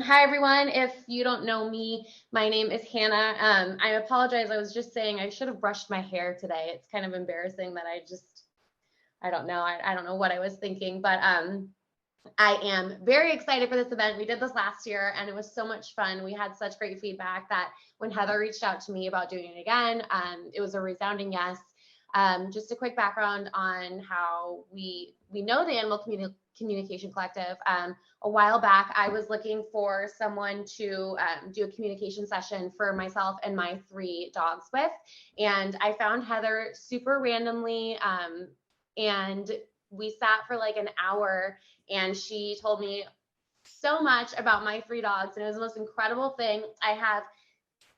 Hi, everyone. If you don't know me, my name is Hannah. I apologize. I was just saying I should have brushed my hair today. It's kind of embarrassing that I don't know. I don't know what I was thinking, but I am very excited for this event. We did this last year and it was so much fun. We had such great feedback that when Heather reached out to me about doing it again, it was a resounding yes. Just a quick background on how we know the Animal Communication Collective. A while back, I was looking for someone to do a communication session for myself and my 3 dogs with, and I found Heather super randomly, and we sat for like an hour, and she told me so much about my 3 dogs, and it was the most incredible thing. I have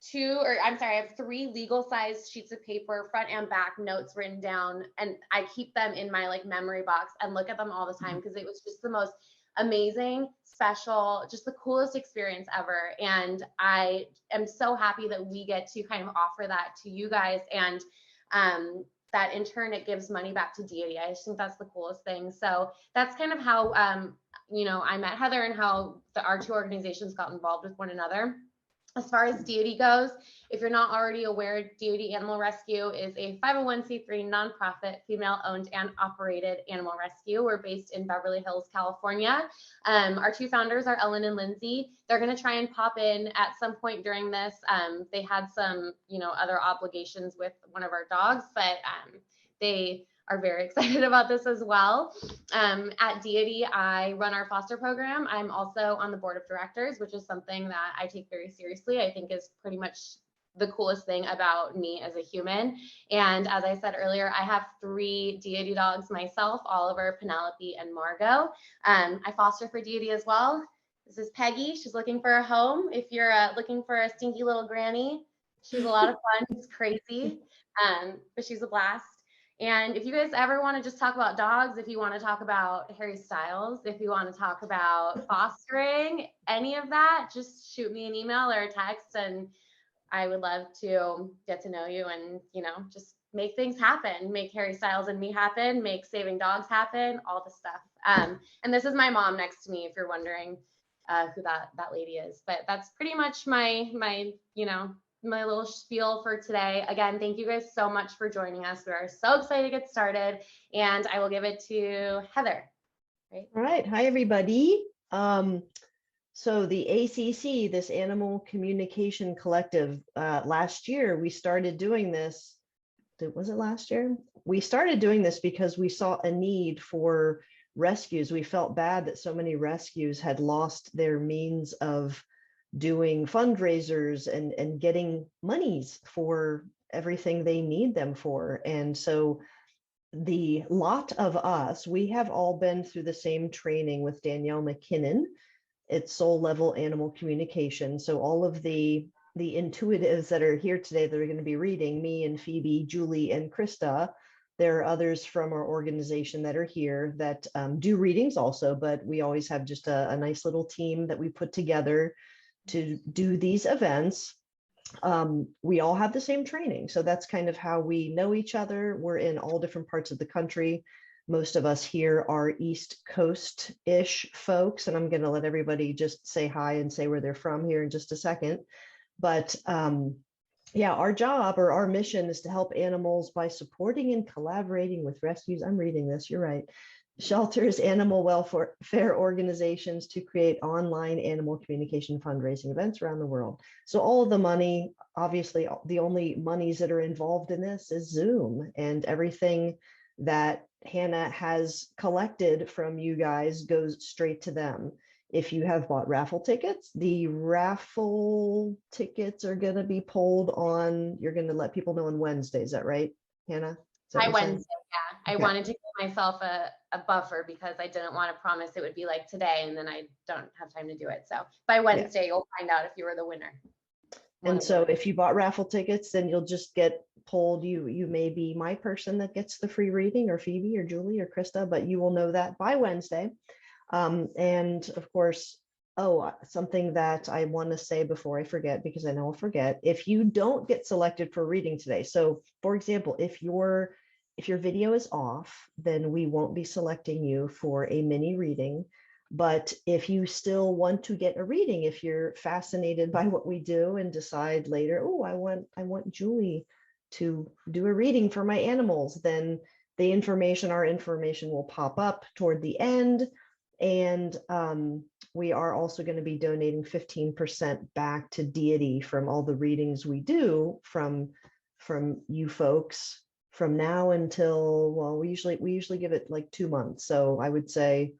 3 legal size sheets of paper, front and back notes written down, and I keep them in my like memory box and look at them all the time because it was just the most amazing, special, just the coolest experience ever. And I am so happy that we get to kind of offer that to you guys, and that in turn it gives money back to Deity. I just think that's the coolest thing. So that's kind of how I met Heather and how our 2 organizations got involved with one another. As far as Deity goes, if you're not already aware, Deity Animal Rescue is a 501c3 nonprofit, female-owned and operated animal rescue. We're based in Beverly Hills, California. Our 2 founders are Ellen and Lindsay. They're going to try and pop in at some point during this. They had some, other obligations with one of our dogs, but they are very excited about this as well. At Deity, I run our foster program. I'm also on the board of directors, which is something that I take very seriously. I think is pretty much the coolest thing about me as a human. And as I said earlier, I have 3 Deity dogs myself, Oliver, Penelope, and Margot. I foster for Deity as well. This is Peggy. She's looking for a home. If you're looking for a stinky little granny, she's a lot of fun. She's crazy, but she's a blast. And if you guys ever want to just talk about dogs, if you want to talk about Harry Styles, if you want to talk about fostering, any of that, just shoot me an email or a text, and I would love to get to know you and, just make things happen, make Harry Styles and me happen, make saving dogs happen, all the stuff. And this is my mom next to me, if you're wondering who that lady is. But that's pretty much my little spiel for today. Again, thank you guys so much for joining us. We are so excited to get started, and I will give it to Heather. Right. All right. Hi, everybody. So the ACC, this Animal Communication Collective, last year we started doing this. Was it last year? We started doing this because we saw a need for rescues. We felt bad that so many rescues had lost their means of doing fundraisers and getting monies for everything they need them for. And so the lot of us, we have all been through the same training with Danielle McKinnon. It's soul level animal communication. So all of the intuitives that are here today that are going to be reading, me and Phoebe, Julie, and Krista, there are others from our organization that are here that do readings also, but we always have just a nice little team that we put together to do these events. We all have the same training. So that's kind of how we know each other. We're in all different parts of the country. Most of us here are East Coast-ish folks, and I'm going to let everybody just say hi and say where they're from here in just a second. But yeah, our job or our mission is to help animals by supporting and collaborating with rescues. I'm reading this, you're right. Shelters, animal welfare organizations to create online animal communication fundraising events around the world. So all of the money, obviously, the only monies that are involved in this is Zoom, and everything that Hannah has collected from you guys goes straight to them. If you have bought raffle tickets, the raffle tickets are going to be pulled on, you're going to let people know on Wednesday. Is that right, Hannah? By Wednesday, yeah. I wanted to give myself a buffer because I didn't want to promise it would be like today and then I don't have time to do it. So by Wednesday, you'll find out if you were the winner. And so if you bought raffle tickets, then you'll just get pulled. You may be my person that gets the free reading, or Phoebe or Julie or Krista, but you will know that by Wednesday. And of course, something that I want to say before I forget, because I know I'll forget, if you don't get selected for reading today. So for example, if your video is off, then we won't be selecting you for a mini reading. But if you still want to get a reading, if you're fascinated by what we do and decide later, oh, I want Julie to do a reading for my animals, then our information will pop up toward the end. And we are also going to be donating 15% back to Deity from all the readings we do from you folks from now until, well, we usually give it like 2 months. So I would say,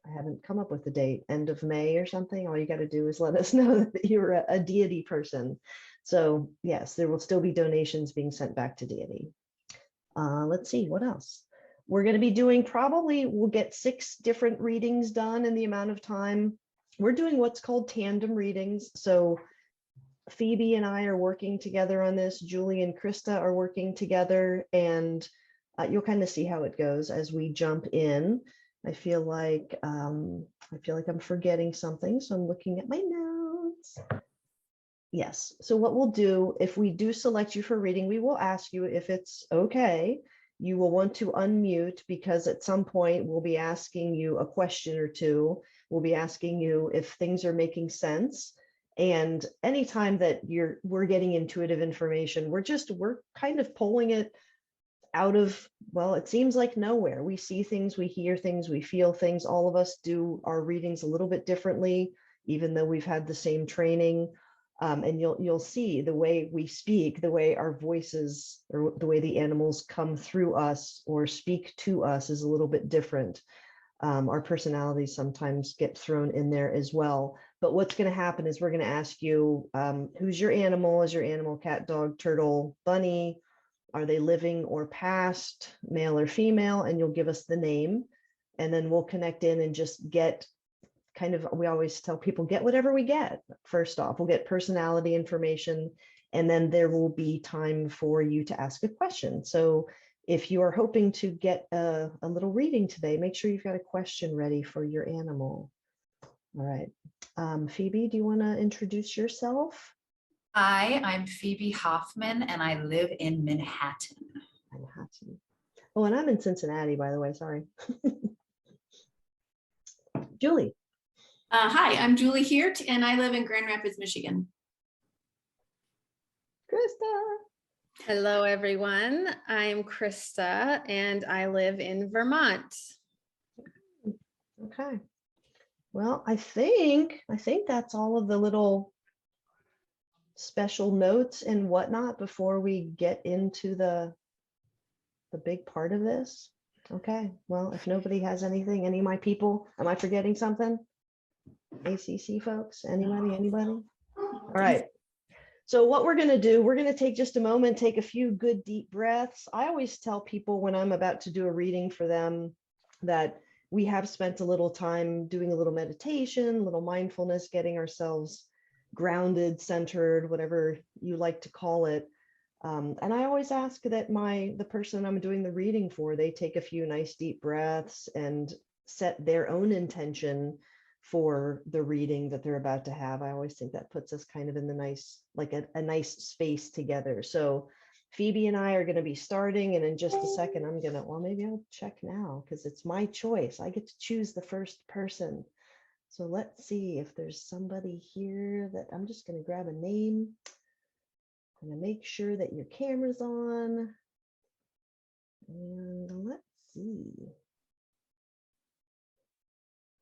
I haven't come up with the date, end of May or something. All you got to do is let us know that you're a Deity person. So yes, there will still be donations being sent back to Deity. Let's see, what else? We're going to be doing, we'll get 6 different readings done in the amount of time. We're doing what's called tandem readings. So Phoebe and I are working together on this. Julie and Krista are working together, and you'll kind of see how it goes as we jump in. I feel like I'm forgetting something, so I'm looking at my notes. Yes. So what we'll do, if we do select you for reading, we will ask you if it's okay. You will want to unmute, because at some point we'll be asking you a question or two. We'll be asking you if things are making sense. And anytime that we're getting intuitive information, we're kind of pulling it out of, well, it seems like nowhere. We see things, we hear things, we feel things. All of us do our readings a little bit differently, even though we've had the same training. And you'll see the way we speak, the way our voices, or the way the animals come through us or speak to us, is a little bit different. Our personalities sometimes get thrown in there as well. But what's going to happen is we're going to ask you, who's your animal? Is your animal cat, dog, turtle, bunny? Are they living or past, male or female? And you'll give us the name, and then we'll connect in and just get we always tell people, get whatever we get. First off, we'll get personality information, and then there will be time for you to ask a question. So if you are hoping to get a little reading today, make sure you've got a question ready for your animal. All right. Phoebe, do you want to introduce yourself? Hi, I'm Phoebe Hoffman, and I live in Manhattan. Manhattan. Oh, and I'm in Cincinnati, by the way. Sorry. Julie. Hi, I'm Julie Heert, and I live in Grand Rapids, Michigan. Krista. Hello, everyone. I'm Krista, and I live in Vermont. Okay. Well, I think that's all of the little special notes and whatnot before we get into the big part of this. Okay. Well, if nobody has anything, any of my people, am I forgetting something? ACC folks, anybody? All right. So what we're going to do, we're going to take just a moment, take a few good deep breaths. I always tell people when I'm about to do a reading for them that we have spent a little time doing a little meditation, a little mindfulness, getting ourselves grounded, centered, whatever you like to call it. And I always ask that the person I'm doing the reading for, they take a few nice deep breaths and set their own intention for the reading that they're about to have. I always think that puts us kind of in the nice, like a nice space together. So Phoebe and I are going to be starting, and in just a second, well, maybe I'll check now because it's my choice. I get to choose the first person. So let's see if there's somebody here that I'm just going to grab a name. I'm going to make sure that your camera's on. And let's see.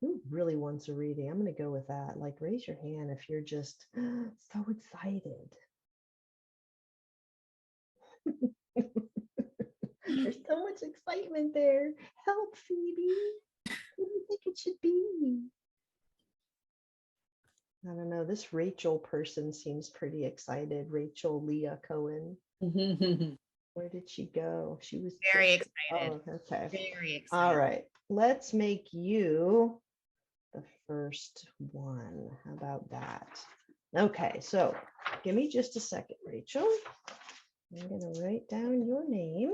Who really wants a reading? I'm going to go with that. Like, raise your hand if you're just so excited. There's so much excitement there. Help, Phoebe. What do you think it should be? I don't know. This Rachel person seems pretty excited. Rachel Leah Cohen. Where did she go? She was Very excited. Oh, okay. Very excited. All right. Let's make you the first one. How about that? Okay, so give me just a second, Rachel. I'm going to write down your name.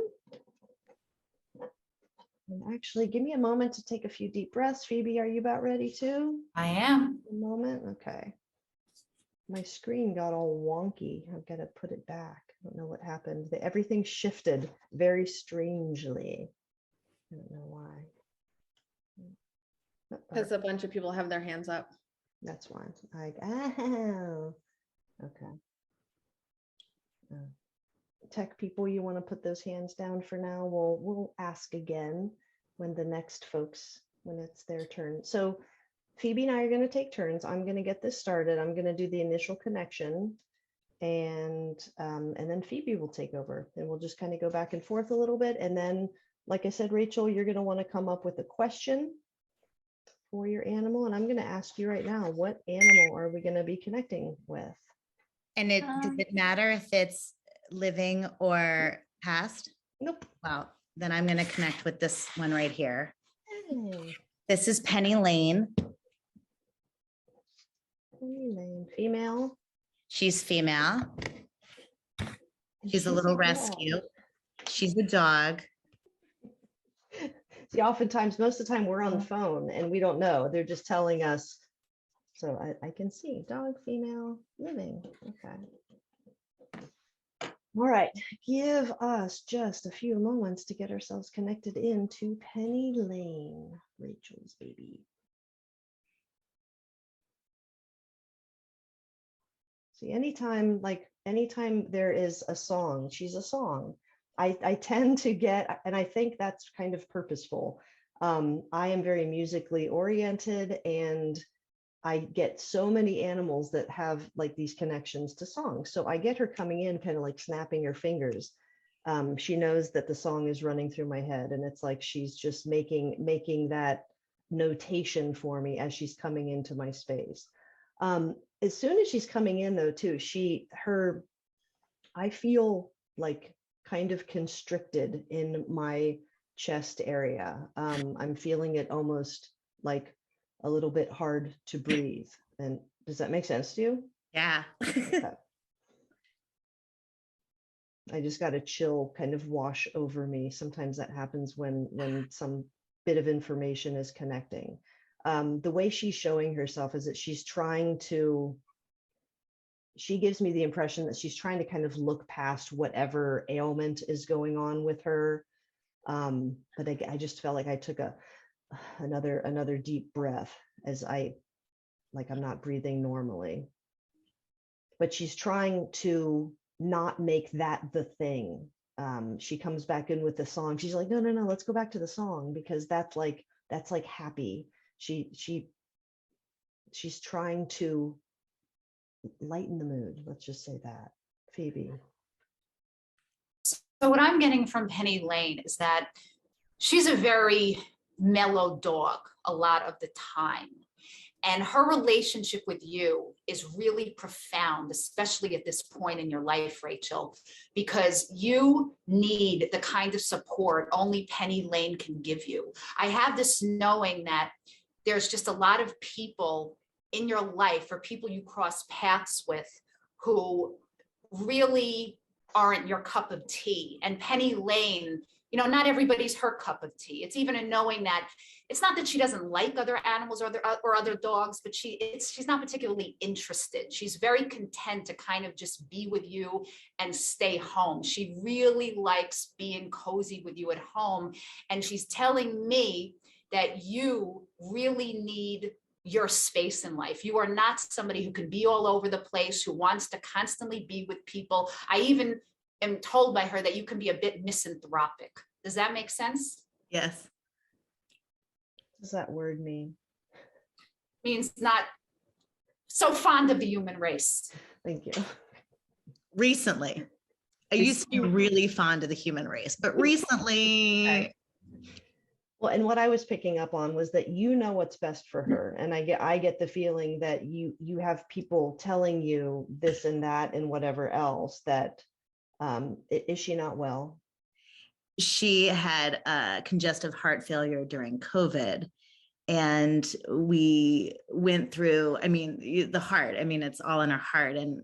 And actually, give me a moment to take a few deep breaths. Phoebe, are you about ready too? I am. A moment. Okay. My screen got all wonky. I've got to put it back. I don't know what happened. Everything shifted very strangely. I don't know why. Because a bunch of people have their hands up. That's why. Like, oh, okay. Tech people, you want to put those hands down for now? We'll ask again when the next folks, when it's their turn. So Phoebe and I are going to take turns. I'm going to get this started. I'm going to do the initial connection, and then Phoebe will take over, and we'll just kind of go back and forth a little bit. And then, like I said, Rachel, you're going to want to come up with a question for your animal, and I'm going to ask you right now, what animal are we going to be connecting with? And does it matter if it's living or past? Nope. Well, then I'm going to connect with this one right here. Hey, This is Penny Lane. name, female. She's female. And She's a little dog. rescue. She's a dog. See, oftentimes, most of the time we're on the phone and we don't know. They're just telling us. So I can see dog, female, living. Okay. All right. Give us just a few moments to get ourselves connected into Penny Lane, Rachel's baby. See, anytime there is a song, she's a song. I tend to get, and I think that's kind of purposeful. I am very musically oriented, and I get so many animals that have like these connections to songs. So I get her coming in kind of like snapping her fingers. She knows that the song is running through my head, and it's like she's just making that notation for me as she's coming into my space. As soon as she's coming in though, too, I feel like kind of constricted in my chest area. I'm feeling it almost like a little bit hard to breathe. And does that make sense to you? Yeah. Okay. I just got a chill kind of wash over me. Sometimes that happens when some bit of information is connecting. The way she's showing herself is that she gives me the impression that she's trying to kind of look past whatever ailment is going on with her. But I just felt like I took another deep breath as I'm not breathing normally. But she's trying to not make that the thing. She comes back in with the song. She's like, no, let's go back to the song, because that's like happy. She's trying to lighten the mood. Let's just say that. Phoebe. So what I'm getting from Penny Lane is that she's a very mellow dog a lot of the time. And her relationship with you is really profound, especially at this point in your life, Rachel, because you need the kind of support only Penny Lane can give you. I have this knowing that there's just a lot of people in your life, or people you cross paths with, who really aren't your cup of tea. And Penny Lane, not everybody's her cup of tea. It's even a knowing that it's not that she doesn't like other animals or other dogs, but she's not particularly interested. She's very content to kind of just be with you and stay home. She really likes being cozy with you at home. And she's telling me that you really need your space in life. You are not somebody who can be all over the place, who wants to constantly be with people. I even am told by her that you can be a bit misanthropic. Does that make sense? Yes. What does that word mean? Means not so fond of the human race. Thank you. Recently. I used to be really fond of the human race, but recently. Okay. Well, and what I was picking up on was that you know what's best for her. And I get the feeling that you have people telling you this and that and whatever else, that is she not well? She had congestive heart failure during COVID. And we went through, the heart, it's all in her heart. And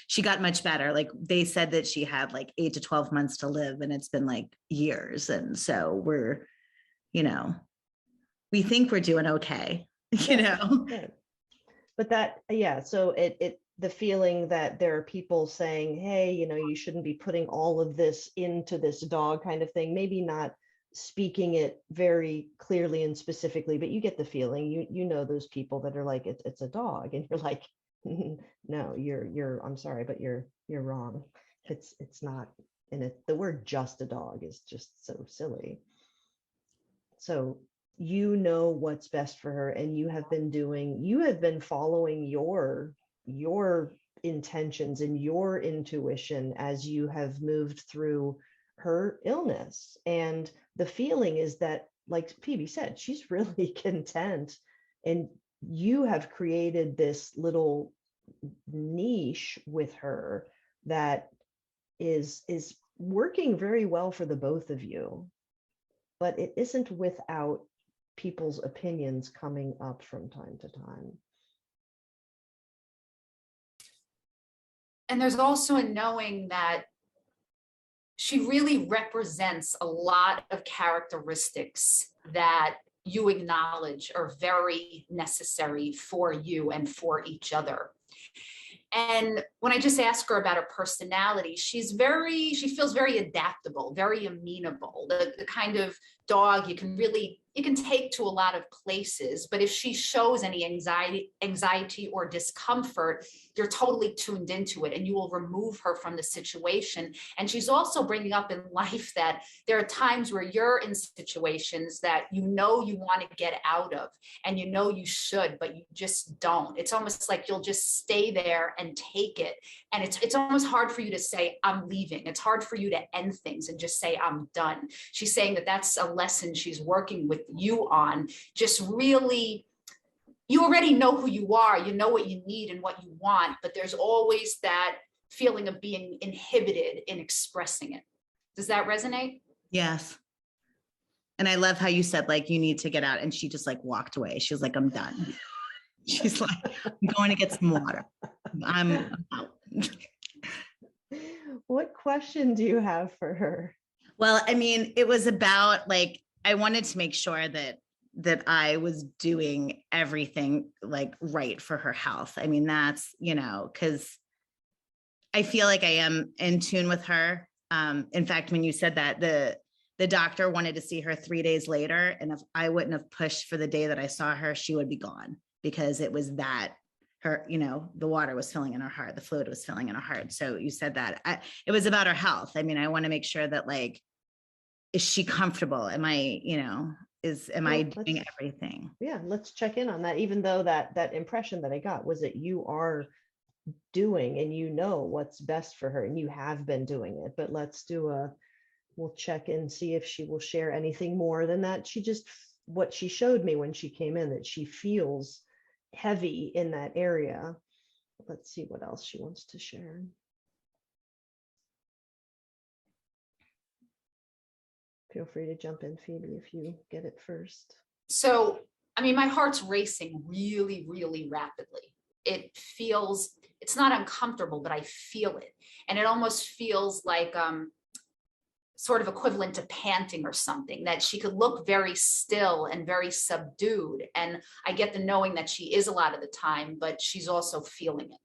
she got much better. Like they said that she had like 8 to 12 months to live, and it's been like years. And so we're, we think we're doing okay, Good. But that, yeah. So the feeling that there are people saying, hey, you shouldn't be putting all of this into this dog kind of thing, maybe not speaking it very clearly and specifically, but you get the feeling, you know those people that are like, it's a dog, and you're like, no, I'm sorry, but you're wrong. It's not. And the word just a dog is just so silly. So you know what's best for her, and you have been following your intentions and your intuition as you have moved through her illness. And the feeling is that, like Phoebe said, she's really content, and you have created this little niche with her that is working very well for the both of you, but it isn't without people's opinions coming up from time to time. And there's also a knowing that she really represents a lot of characteristics that you acknowledge are very necessary for you and for each other. And when I just ask her about her personality, she feels very adaptable, very amenable, the kind of dog you can take to a lot of places. But if she shows any anxiety or discomfort, you're totally tuned into it and you will remove her from the situation. And she's also bringing up in life that there are times where you're in situations that you know you want to get out of, and you know you should, but you just don't. It's almost like you'll just stay there and take it. And it's almost hard for you to say, I'm leaving. It's hard for you to end things and just say, I'm done. She's saying that that's a lesson she's working with you on. Just really, you already know who you are, you know what you need and what you want, but there's always that feeling of being inhibited in expressing it. Does that resonate? Yes. And I love how you said, like, you need to get out. And she just like walked away. She was like, I'm done. She's like, I'm going to get some water. I'm out. What question do you have for her? Well, I mean, it was about, like, I wanted to make sure that I was doing everything like right for her health. I mean, that's, because I feel like I am in tune with her. In fact, when you said that, the doctor wanted to see her 3 days later, and if I wouldn't have pushed for the day that I saw her, she would be gone, because it was that her, the water was filling in her heart, the fluid was filling in her heart. So you said that it was about her health. I mean, I want to make sure that, like, is she comfortable? Am I, am I doing everything? Yeah, let's check in on that. Even though that impression that I got was that you are doing and you know what's best for her and you have been doing it. But we'll check and see if she will share anything more than that. What she showed me when she came in, that she feels heavy in that area. Let's see what else she wants to share. Feel free to jump in, Phoebe, if you get it first. So, I mean, my heart's racing really, really rapidly. It's not uncomfortable, but I feel it. And it almost feels like sort of equivalent to panting or something, that she could look very still and very subdued. And I get the knowing that she is a lot of the time, but she's also feeling it.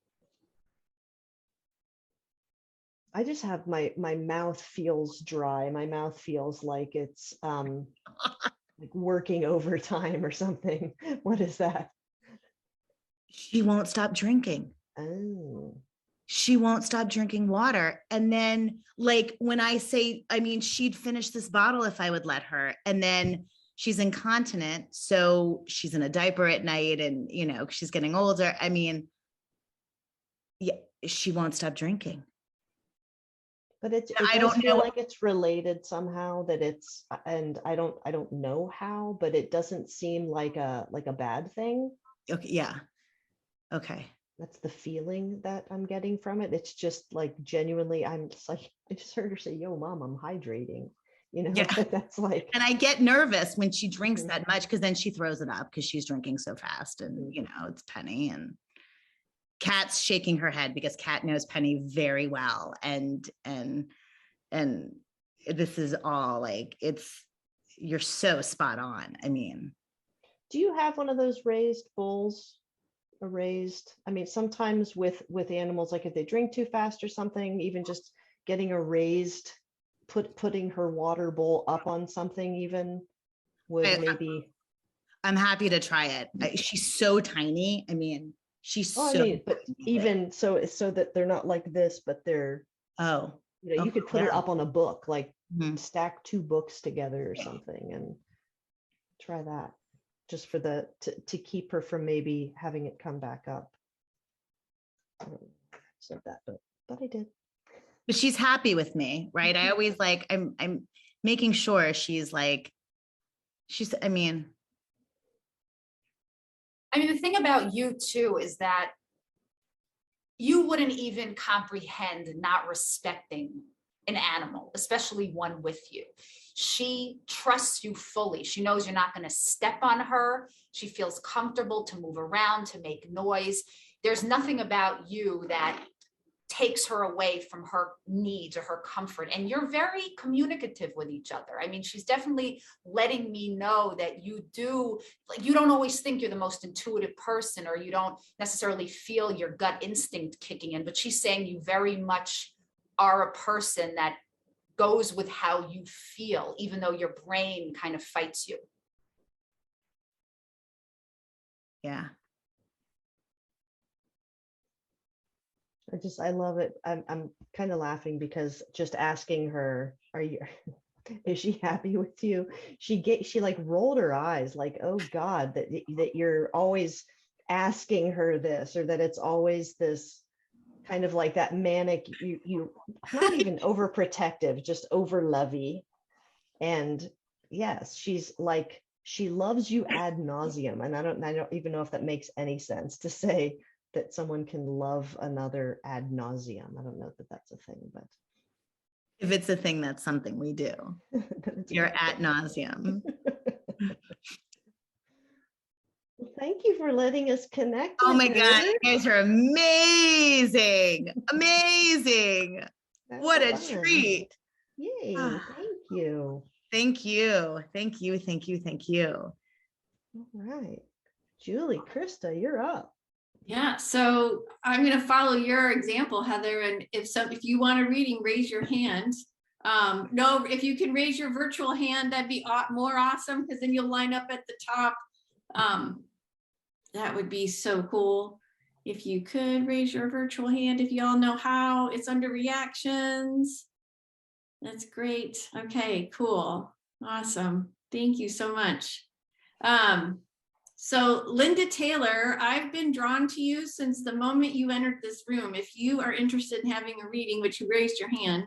I just have my mouth feels dry. My mouth feels like it's like working overtime or something. What is that? She won't stop drinking. Oh. She won't stop drinking water. And then, like, when I say, I mean, she'd finish this bottle if I would let her. And then she's incontinent. So she's in a diaper at night, and, she's getting older. I mean, yeah, she won't stop drinking. But it does feel like it's related somehow, that it's, and I don't know how, but it doesn't seem like a bad thing. Okay. Yeah. Okay. That's the feeling that I'm getting from it. It's just like, genuinely, I'm just like, I just heard her say, yo, mom, I'm hydrating. Yeah. That's like, and I get nervous when she drinks that much, because then she throws it up because she's drinking so fast, and, it's Penny, and Kat's shaking her head because Kat knows Penny very well. And this is all like, you're so spot on. I mean, do you have one of those raised bowls? I mean, sometimes with animals, like if they drink too fast or something, even just getting a raised putting her water bowl up on something even would maybe. I'm happy to try it. She's so tiny. I mean, she's Oh, I so mean, but even so that they're not like this, but they're, oh, you know, you could put it yeah. up on a book, like Mhm. stack 2 books together or something, and try that just for to keep her from maybe having it come back up. I don't know if I said that, but I did. But she's happy with me, right? I always like, I'm making sure she's like, I mean, the thing about you too is that you wouldn't even comprehend not respecting an animal, especially one with you. She trusts you fully. She knows you're not going to step on her. She feels comfortable to move around, to make noise. There's nothing about you that takes her away from her needs or her comfort. And you're very communicative with each other. I mean, she's definitely letting me know that you don't always think you're the most intuitive person, or you don't necessarily feel your gut instinct kicking in, but she's saying you very much are a person that goes with how you feel, even though your brain kind of fights you. yeah. I love it. I'm kind of laughing because just asking her, is she happy with you? She like rolled her eyes like, oh God, that you're always asking her this, or that it's always this kind of like that manic, you not even overprotective, just over lovey. And yes, she's like, she loves you ad nauseum. And I don't even know if that makes any sense to say that someone can love another ad nauseum. I don't know that that's a thing, but If it's a thing, that's something we do. You're ad nauseum. Well, thank you for letting us connect. Oh with my God, her. you guys are amazing. Amazing. That's What a fun. treat. Yay, thank you. Thank you. Thank you. Thank you. Thank you. All right. Julie, Krista, you're up. Yeah, so I'm going to follow your example, Heather. And if you want a reading, raise your hand. No, if you can raise your virtual hand, that'd be more awesome, because then you'll line up at the top. That would be so cool. If you could raise your virtual hand, if you all know how. It's under reactions. That's great. Okay, cool. Awesome. Thank you so much. So Linda Taylor, I've been drawn to you since the moment you entered this room. If you are interested in having a reading, which you raised your hand,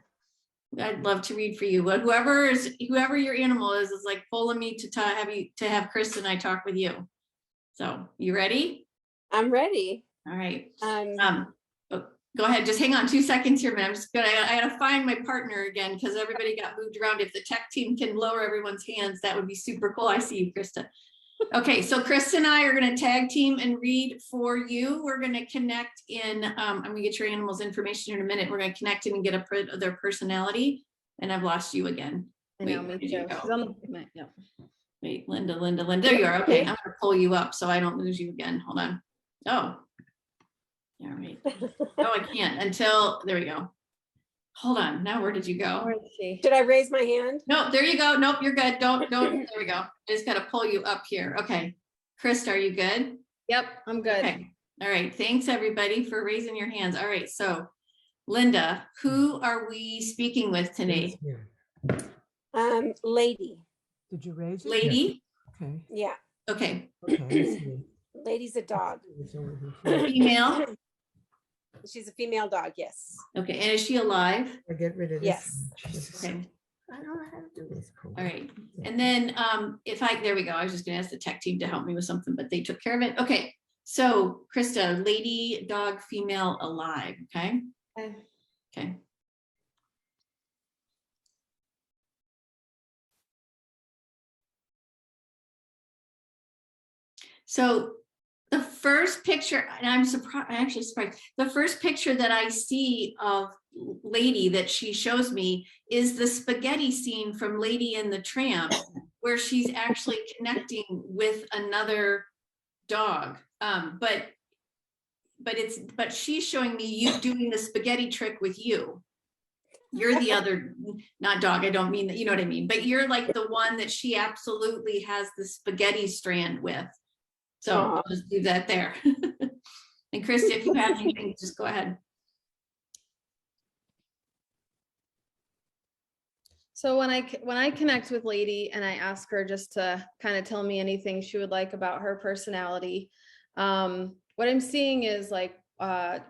I'd love to read for you. But whoever your animal is like pulling me to have Chris and I talk with you. So you ready? I'm ready. All right. Go ahead. Just hang on 2 seconds here, man. I gotta find my partner again because everybody got moved around. If the tech team can lower everyone's hands, that would be super cool. I see you, Krista. Okay, so Krista and I are going to tag team and read for you. We're going to connect in, I'm going to get your animal's information in a minute. We're going to connect in and get their personality. And I've lost you again. I know, me too. She's on the, yeah. Wait, Linda. There you are. Okay, I'm going to pull you up so I don't lose you again. Hold on. Oh, all right. Oh, I can't until, there we go. Hold on. Now, where did you go? Where is she? Should I raise my hand? No, there you go. Nope, you're good. Don't. There we go. I just got to pull you up here. Okay. Chris, are you good? Yep, I'm good. Okay. All right. Thanks everybody for raising your hands. All right. So Linda, who are we speaking with today? Lady. Did you raise it? Lady? Okay. Yeah. Okay. Okay. Let's see. Lady's a dog. It's over here. Female? She's a female dog, yes. Okay. And is she alive? I get rid of this. Yes. Jesus. Okay. I don't know how to do this. All right. And then there we go. I was just gonna ask the tech team to help me with something, but they took care of it. Okay. So Krista, lady, dog, female, alive. Okay. Okay. So the first picture, and I'm actually surprised. The first picture that I see of Lady that she shows me is the spaghetti scene from Lady and the Tramp, where she's actually connecting with another dog. But she's showing me you doing the spaghetti trick with you. you're the other, not dog, I don't mean that, you know what I mean, but you're like the one that she absolutely has the spaghetti strand with. So I'll just do that there. And Krista, if you have anything, just go ahead. So when I connect with Lady and I ask her just to kind of tell me anything she would like about her personality, what I'm seeing is like I'm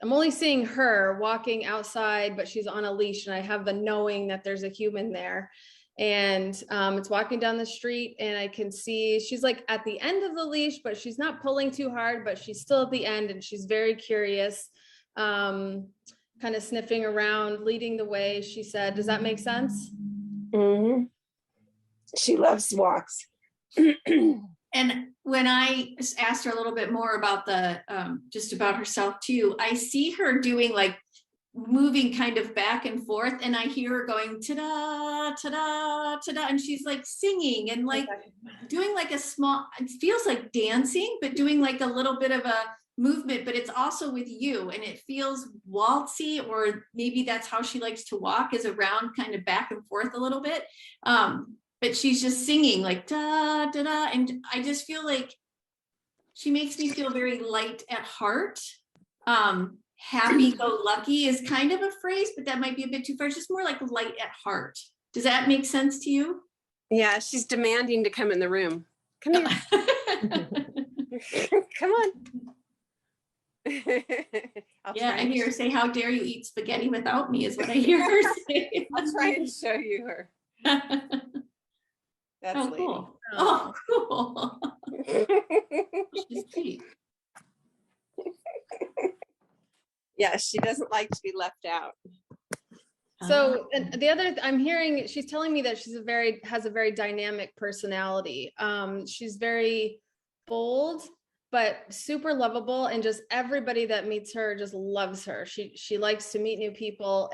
only seeing her walking outside, but she's on a leash, and I have the knowing that there's a human there. And it's walking down the street, and I can see she's like at the end of the leash, but she's not pulling too hard, but she's still at the end, and she's very curious. Kind of sniffing around, leading the way, she said. Does that make sense? Mm-hmm. She loves walks. And when I asked her a little bit more about the, just about herself too, I see her doing like moving kind of back and forth, and I hear her going ta-da, ta-da, ta-da, and she's like singing and like doing like a small, it feels like dancing, but doing like a little bit of a movement, but it's also with you, and it feels waltzy, or maybe that's how she likes to walk, is around kind of back and forth a little bit. But she's just singing like da da da, and I just feel like she makes me feel very light at heart. Happy go lucky is kind of a phrase, but that might be a bit too far. It's just more like light at heart. Does that make sense to you? Yeah, she's demanding to come in the room. Come here. Come on. Yeah, I hear her say, "How dare you eat spaghetti without me," is what I hear her say. I'll try and show you her. That's oh, Lady. cool. Oh, cool. She's sweet. Yeah, she doesn't like to be left out. So and the other, I'm hearing, she's telling me that she's has a very dynamic personality. She's very bold, but super lovable, and just everybody that meets her just loves her. She likes to meet new people,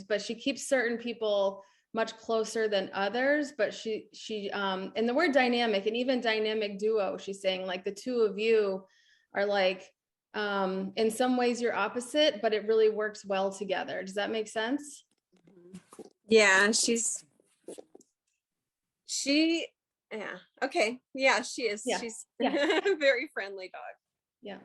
but she keeps certain people much closer than others. But she and the word dynamic, and even dynamic duo, she's saying like the two of you are like, in some ways you're opposite, but it really works well together. Does that make sense? Yeah, yeah, okay. Yeah, she is. Yeah. She's Yeah. a very friendly dog. Yeah.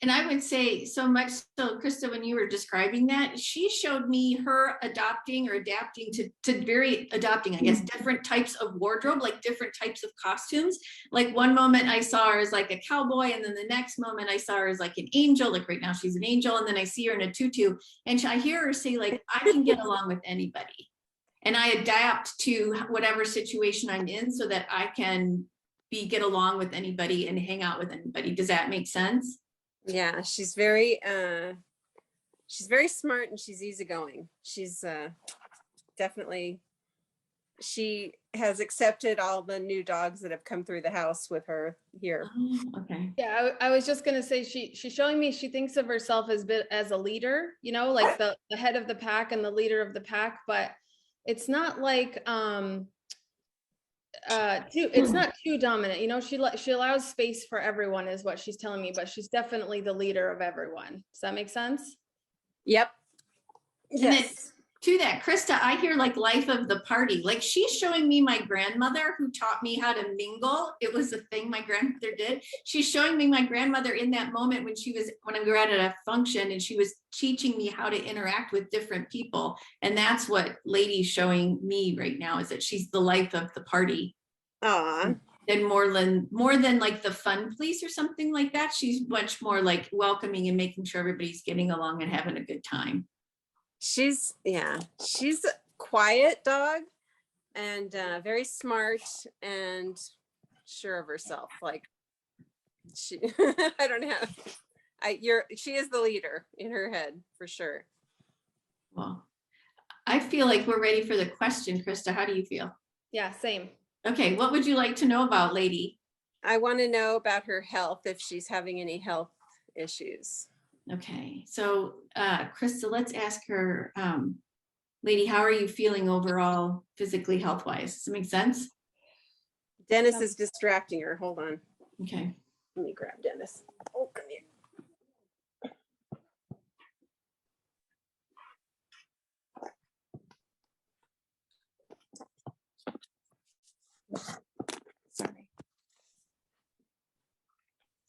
And I would say so much so, Krista, when you were describing that, she showed me her adopting or adapting adopting, I guess, different types of wardrobe, like different types of costumes. Like one moment I saw her as like a cowboy, and then the next moment I saw her as like an angel. Like right now she's an angel, and then I see her in a tutu, and I hear her say like, I can get along with anybody. And I adapt to whatever situation I'm in so that I can get along with anybody and hang out with anybody. Does that make sense? Yeah, she's very smart, and she's easygoing. She's definitely, she has accepted all the new dogs that have come through the house with her here. Oh, okay. Yeah, I was just gonna say she's showing me she thinks of herself as a leader, you know, like the head of the pack and the leader of the pack, but it's not like it's not too dominant, you know. She allows space for everyone is what she's telling me, but she's definitely the leader of everyone. Does that make sense? Yep. And then Yes. to that, Krista, I hear like life of the party. Like she's showing me my grandmother who taught me how to mingle. It was a thing my grandmother did. She's showing me my grandmother in that moment when we were at a function, and she was teaching me how to interact with different people. And that's what Lady's showing me right now, is that she's the life of the party. Aw. And more than like the fun police or something like that. She's much more like welcoming and making sure everybody's getting along and having a good time. She's a quiet dog, and very smart and sure of herself. Like she, I don't know. She is the leader in her head for sure. Well, I feel like we're ready for the question, Krista. How do you feel? Yeah, same. Okay, what would you like to know about Lady? I want to know about her health, if she's having any health issues. Okay, so Krista, let's ask her, Lady, how are you feeling overall, physically, health-wise? Does it make sense? Dennis is distracting her. Hold on. Okay. Let me grab Dennis. Oh, come here.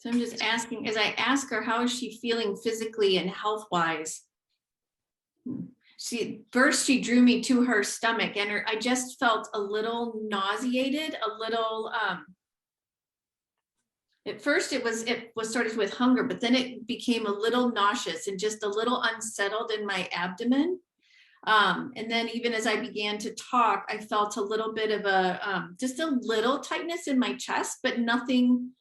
So I'm just asking, as I ask her, how is she feeling physically and health-wise? First she drew me to her stomach, and I just felt a little nauseated, a little, at first it was started with hunger, but then it became a little nauseous and just a little unsettled in my abdomen. And then even as I began to talk, I felt a little bit of a, just a little tightness in my chest, but nothing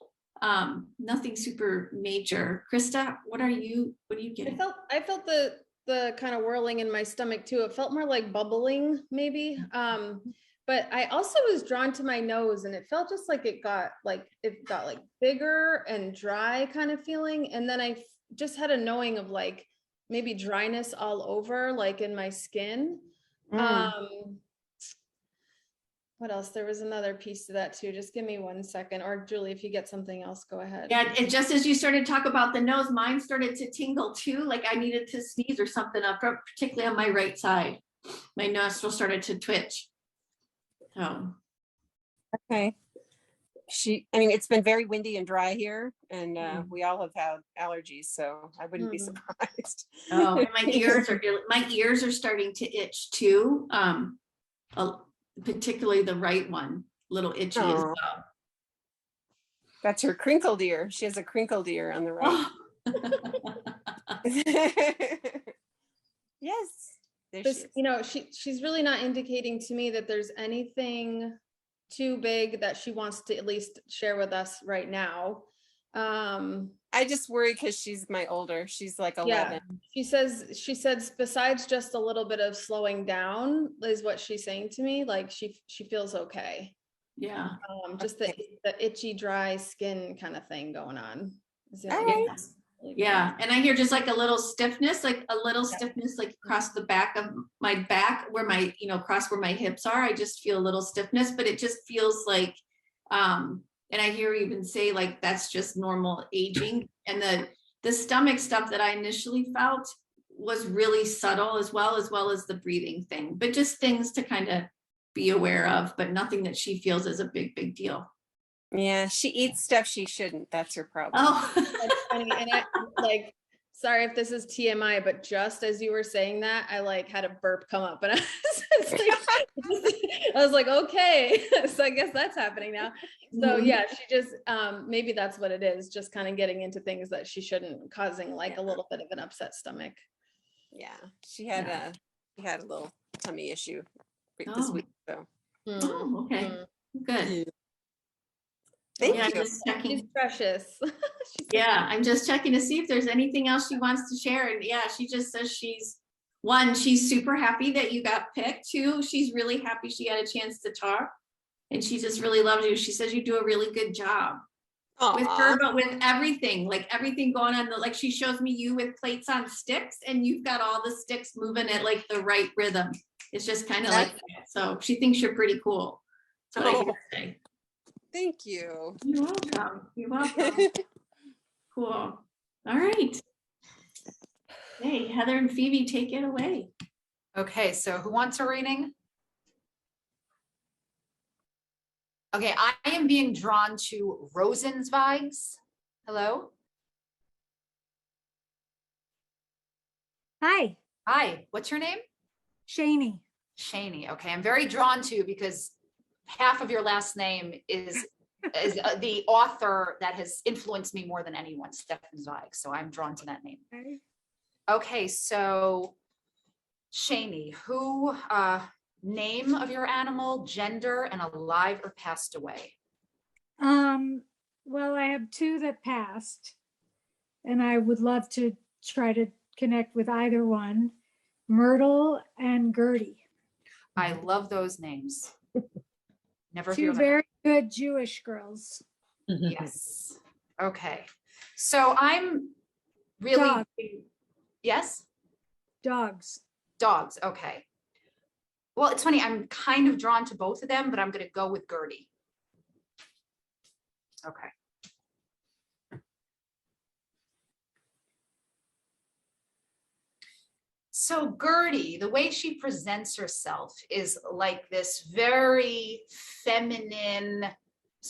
super major. Krista, what are you getting? I felt the kind of whirling in my stomach too. It felt more like bubbling maybe. But I also was drawn to my nose, and it felt just like it got like bigger and dry kind of feeling. And then I just had a knowing of like maybe dryness all over, like in my skin. What else? There was another piece to that too. Just give me 1 second. Or Julie, if you get something else, go ahead. Yeah, and just as you started to talk about the nose, mine started to tingle too, like I needed to sneeze or something up, particularly on my right side. My nostril started to twitch. Oh. Okay. I mean, it's been very windy and dry here, and we all have had allergies, so I wouldn't be surprised. Oh, and my ears are starting to itch too. Particularly the right one, little itchy as well. That's her crinkled ear. She has a crinkled ear on the right. Yes. You know, she's really not indicating to me that there's anything too big that she wants to at least share with us right now. I just worry because she's my older. She's like 11. Yeah. She says besides just a little bit of slowing down is what she's saying to me. Like she feels okay. Yeah. Just the itchy, dry skin kind of thing going on. All right. Yeah, and I hear just like a little stiffness, like across the back of my back, where my, across where my hips are. I just feel a little stiffness, but it just feels like, and I hear even say like that's just normal aging. And the stomach stuff that I initially felt was really subtle as well as the breathing thing, but just things to kind of be aware of, but nothing that she feels is a big deal. Yeah, she eats stuff she shouldn't. That's her problem. Oh, that's funny. And I like, sorry if this is TMI, but just as you were saying that, I like had a burp come up, and I was like, okay, so I guess that's happening now. So yeah, she just maybe that's what it is, just kind of getting into things that she shouldn't, causing like a little bit of an upset stomach. Yeah, she had a little tummy issue this week. So. Oh, okay, good. Thank you. Just checking. She's precious. I'm just checking to see if there's anything else she wants to share. And yeah, she just says she's super happy that you got picked. 2, she's really happy she had a chance to talk, and she just really loves you. She says you do a really good job. Aww. With her, but with everything, like everything going on. Like she shows me you with plates on sticks, and you've got all the sticks moving at like the right rhythm. It's just kind of like that. So she thinks you're pretty cool. That's what I hear say. Thank you. You're welcome. You're welcome. Cool. All right. Hey, Heather and Phoebe, take it away. Okay, so who wants a reading? Okay, I am being drawn to Rosenzweigs. Hello? Hi. Hi, what's your name? Shani. Shani, okay. I'm very drawn to because half of your last name is the author that has influenced me more than anyone, Stefan Zweig. So I'm drawn to that name. Okay, so Shani, who, name of your animal, gender, and alive or passed away? Well, I have 2 that passed, and I would love to try to connect with either one, Myrtle and Gertie. I love those names. Never 2 very good Jewish girls. Yes. Okay. So I'm really, Dogs. Yes? Dogs. Dogs. Okay. Well, it's funny. I'm kind of drawn to both of them, but I'm going to go with Gertie. Okay. So Gertie, the way she presents herself is like this very feminine,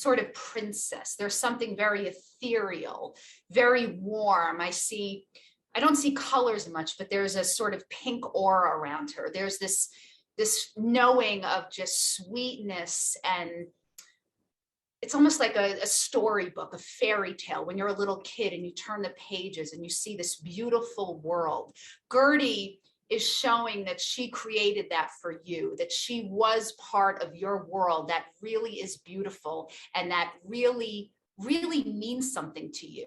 sort of princess. There's something very ethereal, very warm. I don't see colors much, but there's a sort of pink aura around her. There's this knowing of just sweetness, and it's almost like a storybook, a fairy tale when you're a little kid and you turn the pages and you see this beautiful world. Gertie is showing that she created that for you, that she was part of your world that really is beautiful and that really, really means something to you.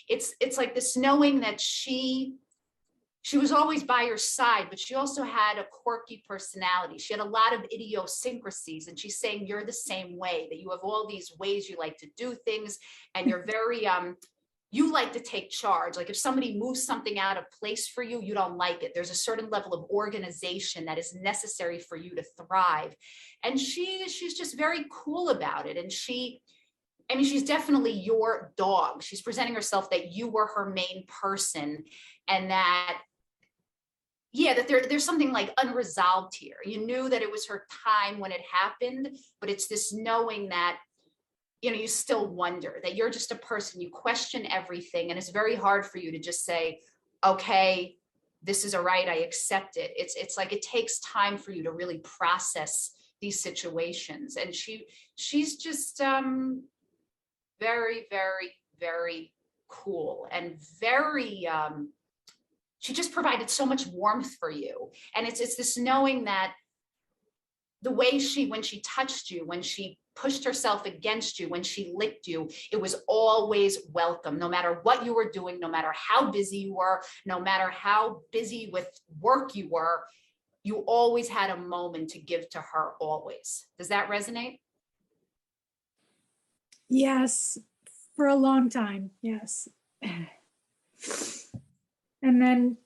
It's like this knowing that she was always by your side, but she also had a quirky personality. She had a lot of idiosyncrasies, and she's saying you're the same way, that you have all these ways you like to do things, and you're very, you like to take charge. Like if somebody moves something out of place for you, you don't like it. There's a certain level of organization that is necessary for you to thrive. And she's just very cool about it. And she's definitely your dog. She's presenting herself that you were her main person, and that, yeah, that there's something like unresolved here. You knew that it was her time when it happened, but it's this knowing that, you know, you still wonder, that you're just a person, you question everything, and it's very hard for you to just say, okay, this is all right, I accept it. It's like it takes time for you to really process these situations. And she's just very, very, very cool, and very she just provided so much warmth for you. And it's this knowing that the way when she touched you, when she pushed herself against you, when she licked you, it was always welcome, no matter what you were doing, no matter how busy you were, no matter how busy with work you were, you always had a moment to give to her, always. Does that resonate? Yes, for a long time, yes. And then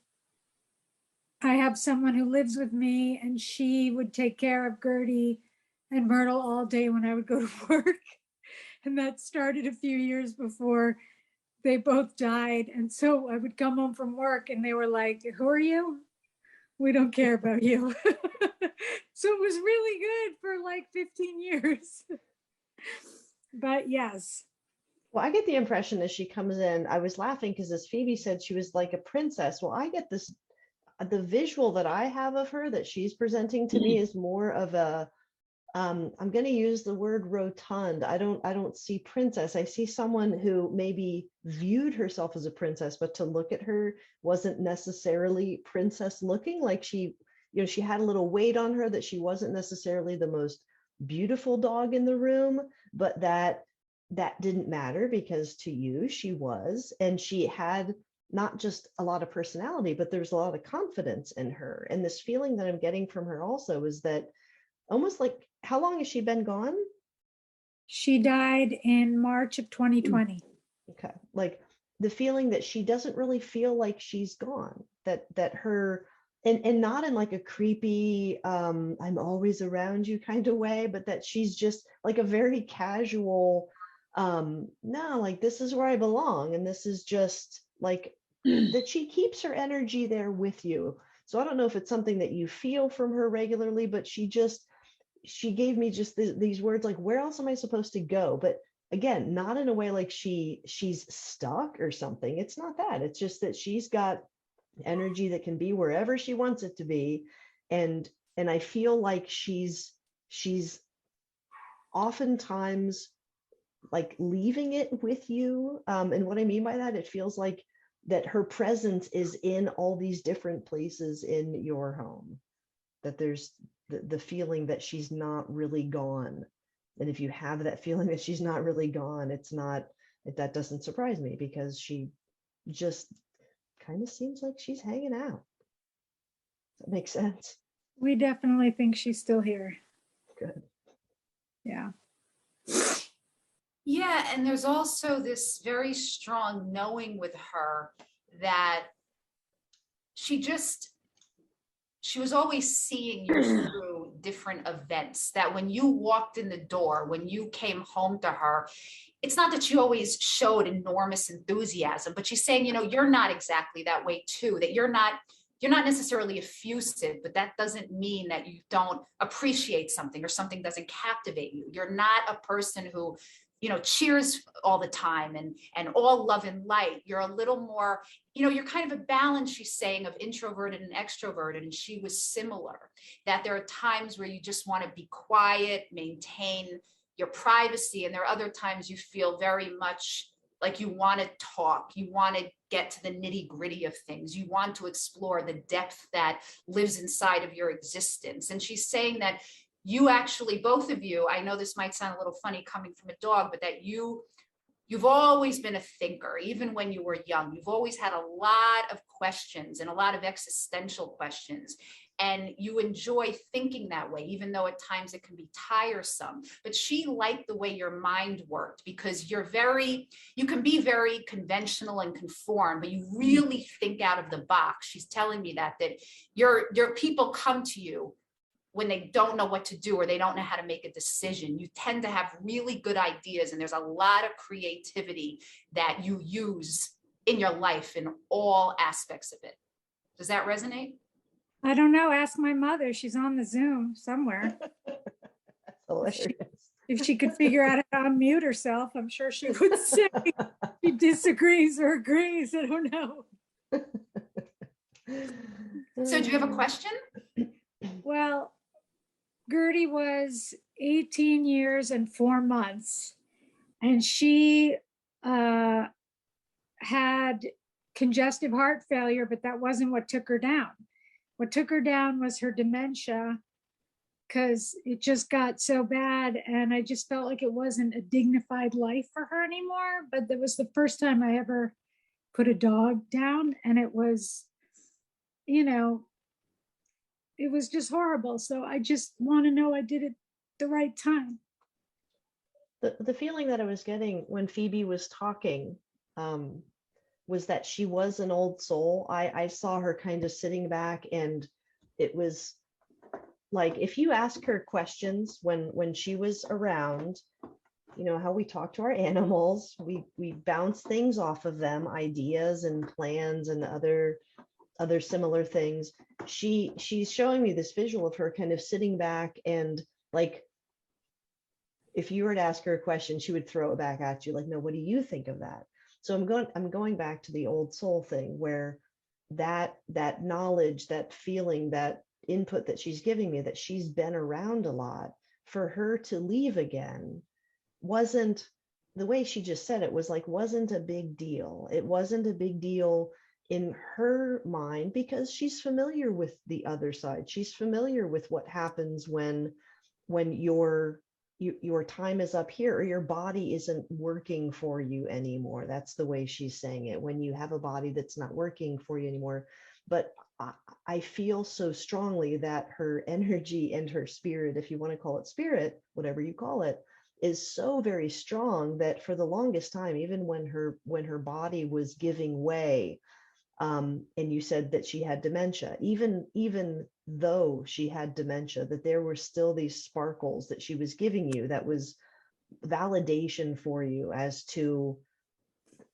I have someone who lives with me, and she would take care of Gertie and Myrtle all day when I would go to work. And that started a few years before they both died. And so I would come home from work and they were like, who are you? We don't care about you. So it was really good for like 15 years. But yes. Well, I get the impression as she comes in, I was laughing because as Phoebe said, she was like a princess. Well, I get the visual that I have of her that she's presenting to me is more of a, I'm going to use the word rotund. I don't see princess. I see someone who maybe viewed herself as a princess, but to look at her wasn't necessarily princess looking. Like she had a little weight on her, that she wasn't necessarily the most beautiful dog in the room, but that didn't matter because to you she was, and she had not just a lot of personality, but there's a lot of confidence in her. And this feeling that I'm getting from her also is that almost like, how long has she been gone? She died in March of 2020. Okay. Like the feeling that she doesn't really feel like she's gone, that her, and not in like a creepy, I'm always around you kind of way, but that she's just like a very casual, no, like this is where I belong. And this is just like that she keeps her energy there with you. So I don't know if it's something that you feel from her regularly, but she gave me just these words like, where else am I supposed to go? But again, not in a way like she's stuck or something. It's not that. It's just that she's got energy that can be wherever she wants it to be. And I feel like she's oftentimes like leaving it with you. And what I mean by that, it feels like that her presence is in all these different places in your home, that there's the feeling that she's not really gone. And if you have that feeling that she's not really gone, that doesn't surprise me, because she just kind of seems like she's hanging out. That makes sense. We definitely think she's still here. Good. Yeah. Yeah, and there's also this very strong knowing with her that she was always seeing you through different events, that when you walked in the door, when you came home to her, it's not that she always showed enormous enthusiasm, but she's saying, you're not exactly that way too, that you're not necessarily effusive, but that doesn't mean that you don't appreciate something or something doesn't captivate you. You're not a person who, cheers all the time and all love and light. You're a little more, you're kind of a balance, she's saying, of introverted and extroverted. And she was similar, that there are times where you just want to be quiet, maintain your privacy. And there are other times you feel very much like you want to talk, you want to get to the nitty gritty of things. You want to explore the depth that lives inside of your existence. And she's saying that you actually, both of you, I know this might sound a little funny coming from a dog, but that you've always been a thinker, even when you were young. You've always had a lot of questions and a lot of existential questions. And you enjoy thinking that way, even though at times it can be tiresome. But she liked the way your mind worked, because you can be very conventional and conform, but you really think out of the box. She's telling me that your people come to you when they don't know what to do or they don't know how to make a decision. You tend to have really good ideas, and there's a lot of creativity that you use in your life in all aspects of it. Does that resonate? I don't know. Ask my mother. She's on the Zoom somewhere. That's hilarious. If she could figure out how to unmute herself, I'm sure she would say she disagrees or agrees. I don't know. So do you have a question? Well, Gertie was 18 years and 4 months, and she had congestive heart failure, but that wasn't what took her down. What took her down was her dementia, because it just got so bad, and I just felt like it wasn't a dignified life for her anymore. But that was the first time I ever put a dog down, and it was, it was just horrible. So I just want to know I did it the right time. The feeling that I was getting when Phoebe was talking was that she was an old soul. I saw her kind of sitting back, and it was like, if you ask her questions when she was around, how we talk to our animals, we bounce things off of them, ideas and plans and other similar things. She's showing me this visual of her kind of sitting back, and like, if you were to ask her a question, she would throw it back at you like, no, what do you think of that? So I'm going back to the old soul thing, where that knowledge, that feeling, that input that she's giving me, that she's been around a lot, for her to leave again wasn't, the way she just said it was like, wasn't a big deal. It wasn't a big deal in her mind, because she's familiar with the other side. She's familiar with what happens when your time is up here, or your body isn't working for you anymore. That's the way she's saying it, when you have a body that's not working for you anymore. But I feel so strongly that her energy and her spirit, if you want to call it spirit, whatever you call it, is so very strong that for the longest time, even when her body was giving way, and you said that she had dementia, even though she had dementia, that there were still these sparkles that she was giving you, that was validation for you as to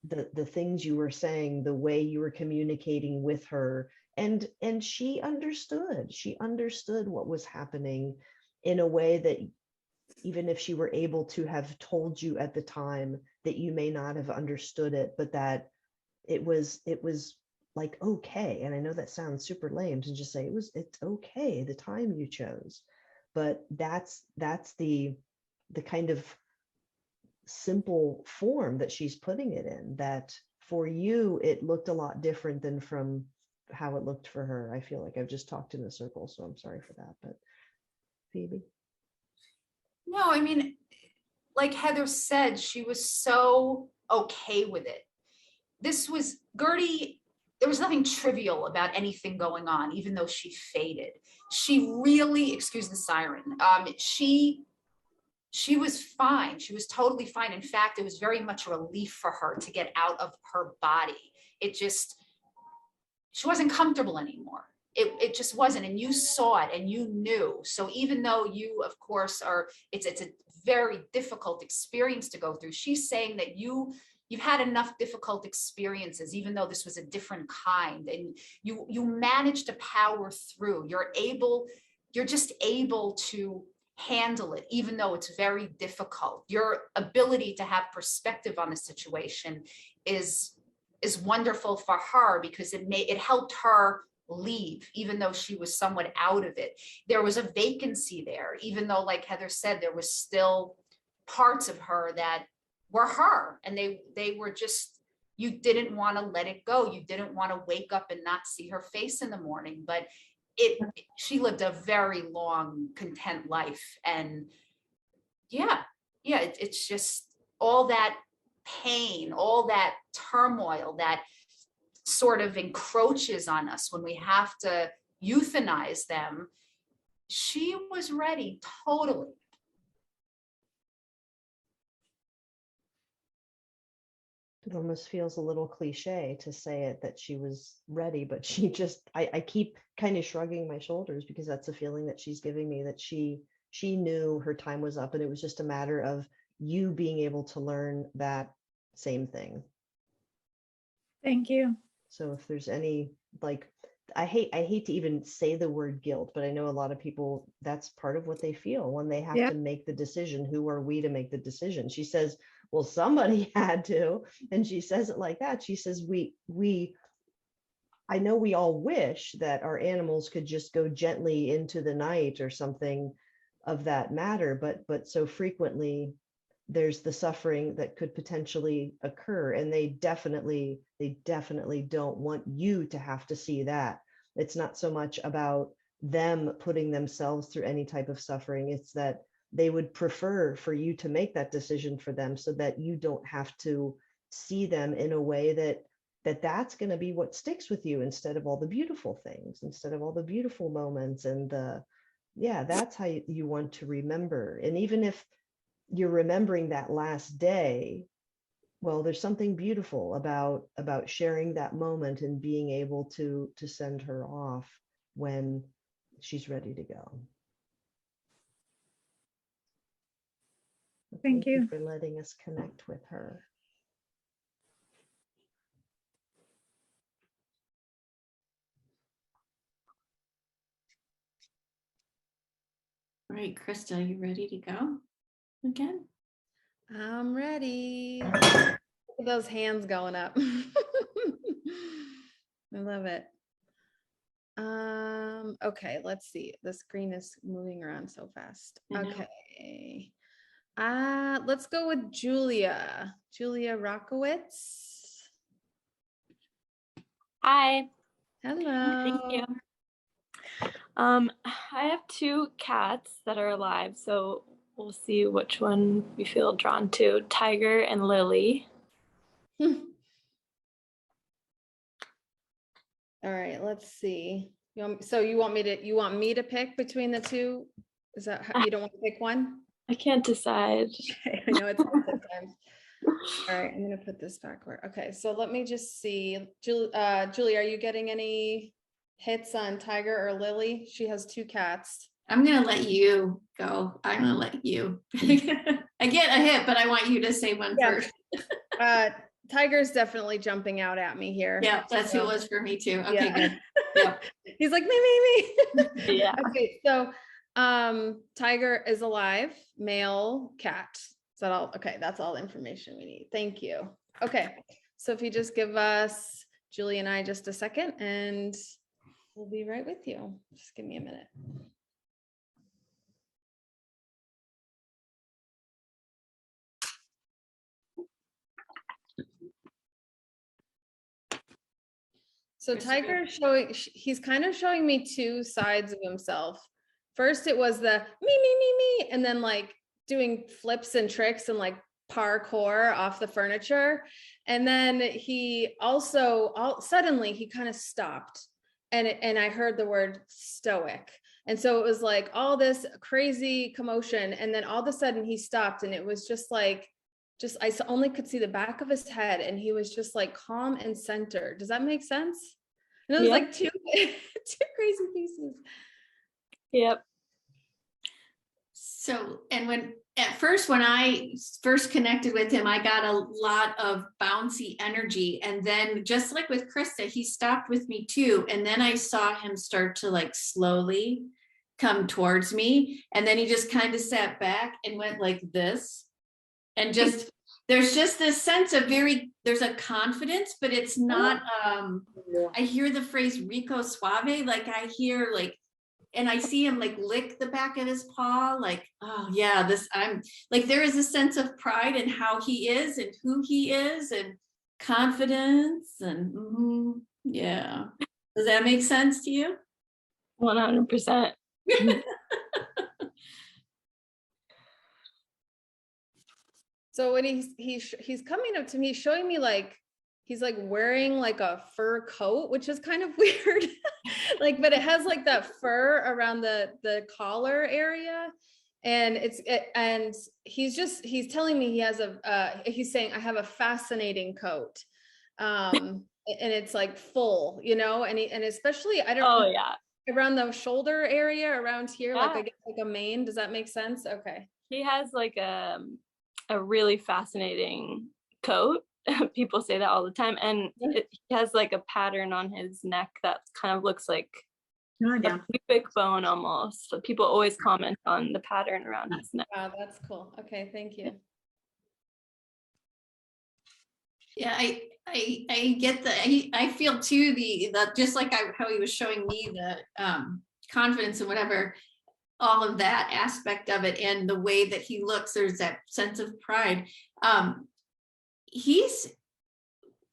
the things you were saying, the way you were communicating with her. And she understood what was happening in a way that, even if she were able to have told you at the time, that you may not have understood it, but that it was like, okay. And I know that sounds super lame to just say it's okay, the time you chose, but that's the kind of simple form that she's putting it in, that for you it looked a lot different than from how it looked for her. I feel like I've just talked in a circle, so I'm sorry for that. But Phoebe? No, I mean, like Heather said, she was so okay with it. This was Gertie. There was nothing trivial about anything going on, even though she faded. She really, excuse the siren, she was fine. She was totally fine. In fact, it was very much a relief for her to get out of her body. She wasn't comfortable anymore. It just wasn't, and you saw it and you knew. So even though you, of course, it's a very difficult experience to go through, she's saying that you've had enough difficult experiences, even though this was a different kind, and you managed to power through. You're just able to handle it, even though it's very difficult. Your ability to have perspective on the situation is wonderful for her, because it helped her leave, even though she was somewhat out of it. There was a vacancy there, even though, like Heather said, there was still parts of her that were her, and they were just, you didn't want to let it go. You didn't want to wake up and not see her face in the morning, but she lived a very long, content life. And it's just all that pain, all that turmoil that sort of encroaches on us when we have to euthanize them. She was ready, totally. It almost feels a little cliche to say it, that she was ready, but she just, I keep kind of shrugging my shoulders, because that's a feeling that she's giving me, that she knew her time was up, and it was just a matter of you being able to learn that same thing. Thank you. So if there's any, like, I hate to even say the word guilt, but I know a lot of people, that's part of what they feel when they have Yeah. to make the decision. Who are we to make the decision? She says, well, somebody had to. And she says it like that. She says, I know we all wish that our animals could just go gently into the night or something of that matter, but so frequently there's the suffering that could potentially occur, and they definitely don't want you to have to see that. It's not so much about them putting themselves through any type of suffering, it's that they would prefer for you to make that decision for them, so that you don't have to see them in a way that's going to be what sticks with you, instead of all the beautiful things, instead of all the beautiful moments. And that's how you want to remember. And even if you're remembering that last day, well, there's something beautiful about sharing that moment and being able to send her off when she's ready to go. Thank you. For letting us connect with her. All right, Krista, you ready to go again? I'm ready. Look at those hands going up. I love it. Okay, let's see. The screen is moving around so fast. Okay. Let's go with Julia. Julia Rockowitz. Hi. Hello. Thank you. I have 2 cats that are alive, so we'll see which one we feel drawn to, Tiger and Lily. All right, let's see. You want me to pick between the two? Is that how, you don't want to pick one? I can't decide. Okay, I know it's hard sometimes. All right, I'm gonna put this backward. Okay, so let me just see. Julie, are you getting any hits on Tiger or Lily? She has 2 cats. I'm gonna let you go. I'm gonna let you. I get a hit, but I want you to say one first. Tiger's definitely jumping out at me here. Yeah, that's who it was for me too. Okay, Yeah. good. Yep. He's like, me. Yeah. Okay, so Tiger is alive, male cat. Is that all? Okay, that's all the information we need. Thank you. Okay, so if you just give us, Julie and I, just a second, and we'll be right with you. Just give me a minute. So Tiger he's kind of showing me 2 sides of himself. First, it was the me, and then like doing flips and tricks and like parkour off the furniture. And then he also suddenly he kind of stopped, and I heard the word stoic. And so it was like all this crazy commotion, and then all of a sudden he stopped, and it was just like, I only could see the back of his head, and he was just like calm and centered. Does that make sense? And it was like two crazy pieces. Yep. So, and when I first connected with him, I got a lot of bouncy energy. And then just like with Krista, he stopped with me too. And then I saw him start to like slowly come towards me. And then he just kind of sat back and went like this. And just, there's just this sense of there's a confidence, but it's not, I hear the phrase rico suave, like I hear like, and I see him like lick the back of his paw, like, oh yeah, I'm like, there is a sense of pride in how he is and who he is and confidence and yeah. Does that make sense to you? 100%. So when he's coming up to me, showing me like he's like wearing like a fur coat, which is kind of weird. Like, but it has like that fur around the collar area, and and he's telling me he has he's saying I have a fascinating coat, and it's like full, you know, and especially I don't know, around the shoulder area around here, like I guess like a mane. Does that make sense? Okay. He has like a really fascinating coat. People say that all the time, and he has like a pattern on his neck that kind of looks like a pubic bone almost. So people always comment on the pattern around his neck. Wow, that's cool. Okay, thank you. Yeah, I get that. I feel too the just like how he was showing me the confidence and whatever, all of that aspect of it, and the way that he looks, there's that sense of pride. He's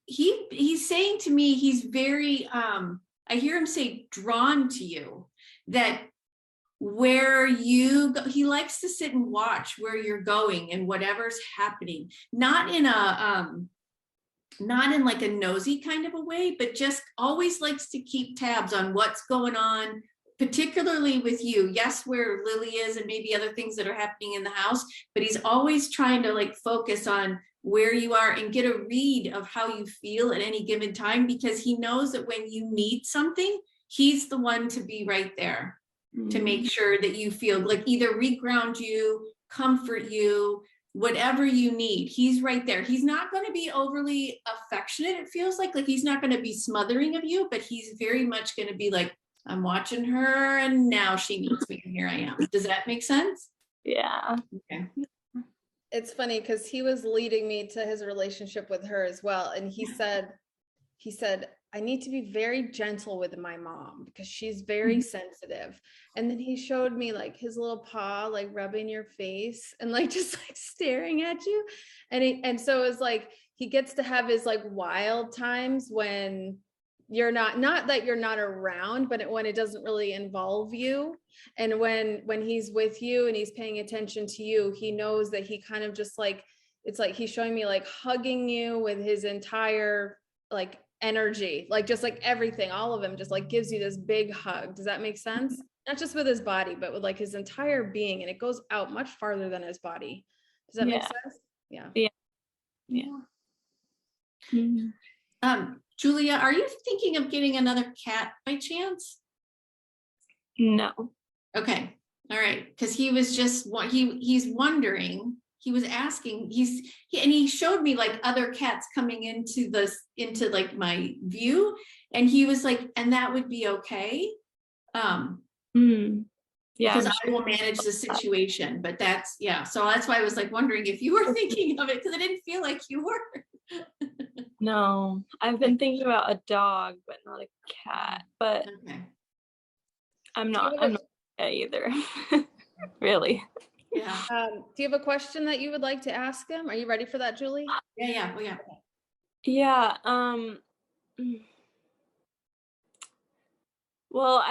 saying to me, he's very I hear him say drawn to you, that where you go, he likes to sit and watch where you're going and whatever's happening, not in like a nosy kind of a way, but just always likes to keep tabs on what's going on, particularly with you. Yes, where Lily is and maybe other things that are happening in the house, but he's always trying to like focus on where you are and get a read of how you feel at any given time, because he knows that when you need something, he's the one to be right there to make sure that you feel like either reground you, comfort you, whatever you need. He's right there. He's not going to be overly affectionate. It feels like he's not going to be smothering of you, but he's very much going to be like, I'm watching her and now she needs me and here I am. Does that make sense? Yeah. Okay. It's funny because he was leading me to his relationship with her as well. And he said, I need to be very gentle with my mom because she's very sensitive. And then he showed me like his little paw, like rubbing your face and like just like staring at you. And so it's like he gets to have his like wild times when you're not that you're not around, but when it doesn't really involve you. And when he's with you and he's paying attention to you, he knows that he kind of just like, it's like he's showing me like hugging you with his entire like energy, like just like everything, all of him just like gives you this big hug. Does that make sense? Not just with his body, but with like his entire being, and it goes out much farther than his body. Does that make sense? Yeah. Julia, are you thinking of getting another cat by chance? No. Okay. All right. Because he was just he's wondering, he was asking, and he showed me like other cats coming into like my view, and he was like, and that would be okay. Yeah, because I will manage the situation, but so that's why I was like wondering if you were thinking of it, because I didn't feel like you were. No, I've been thinking about a dog, but not a cat. But okay. I'm not either. Really. Yeah. Do you have a question that you would like to ask him? Are you ready for that, Julie? Yeah. Oh, yeah. Yeah. Well,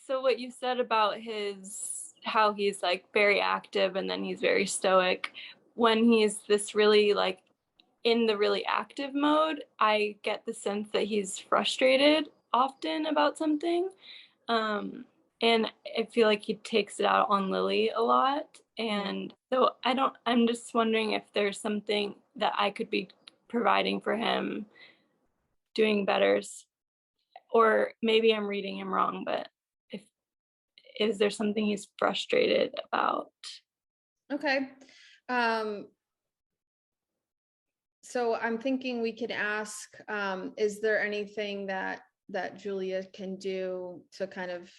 so what you said about how he's like very active and then he's very stoic, when he's this really like in the really active mode, I get the sense that he's frustrated often about something. And I feel like he takes it out on Lily a lot. And so I'm just wondering if there's something that I could be providing for him, doing better, or maybe I'm reading him wrong, but is there something he's frustrated about? Okay. So I'm thinking we could ask, is there anything that Julia can do to kind of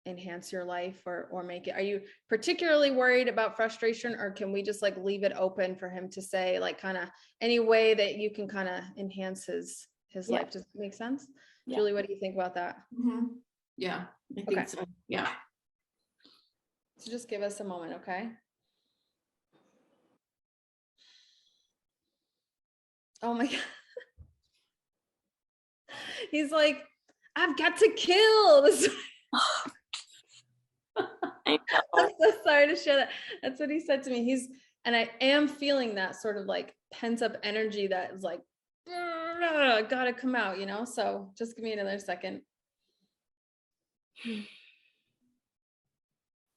enhance your life or make it? Are you particularly worried about frustration, or can we just like leave it open for him to say, like, kind of any way that you can kind of enhance his life? Does that make sense? Yeah. Julie, what do you think about that? Yeah, I think Okay. so. Yeah. So just give us a moment, okay? Oh my God. He's like, I've got to kill this. I know. I'm so sorry to share that. That's what he said to me. And I am feeling that sort of like pent up energy that is like, gotta come out, you know? So just give me another second.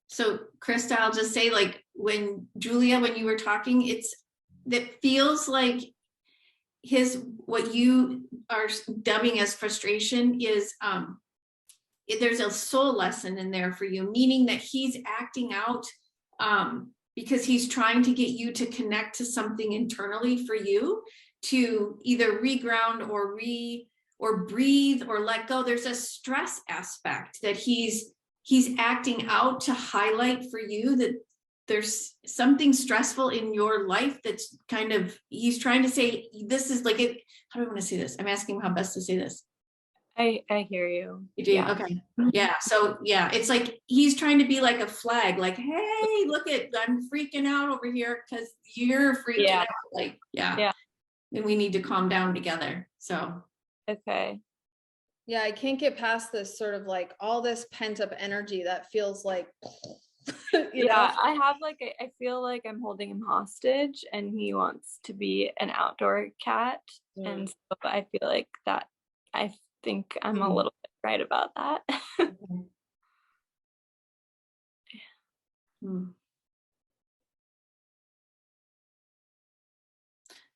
So Krista, I'll just say, like, when you were talking, that feels like what you are dubbing as frustration is, there's a soul lesson in there for you, meaning that he's acting out because he's trying to get you to connect to something internally for you to either reground or breathe or let go. There's a stress aspect that he's acting out to highlight for you that there's something stressful in your life that's kind of, he's trying to say, this is like it. How do I want to say this? I'm asking him how best to say this. I hear you. You do? Yeah. Okay. Yeah. So yeah, it's like he's trying to be like a flag, like, hey, look I'm freaking out over here because you're freaking out. Like, yeah. And we need to calm down together. So Okay. Yeah, I can't get past this sort of like all this pent up energy that feels like, you know? I have like, I feel like I'm holding him hostage and he wants to be an outdoor cat. And so I feel like that, I think I'm a little bit right about that.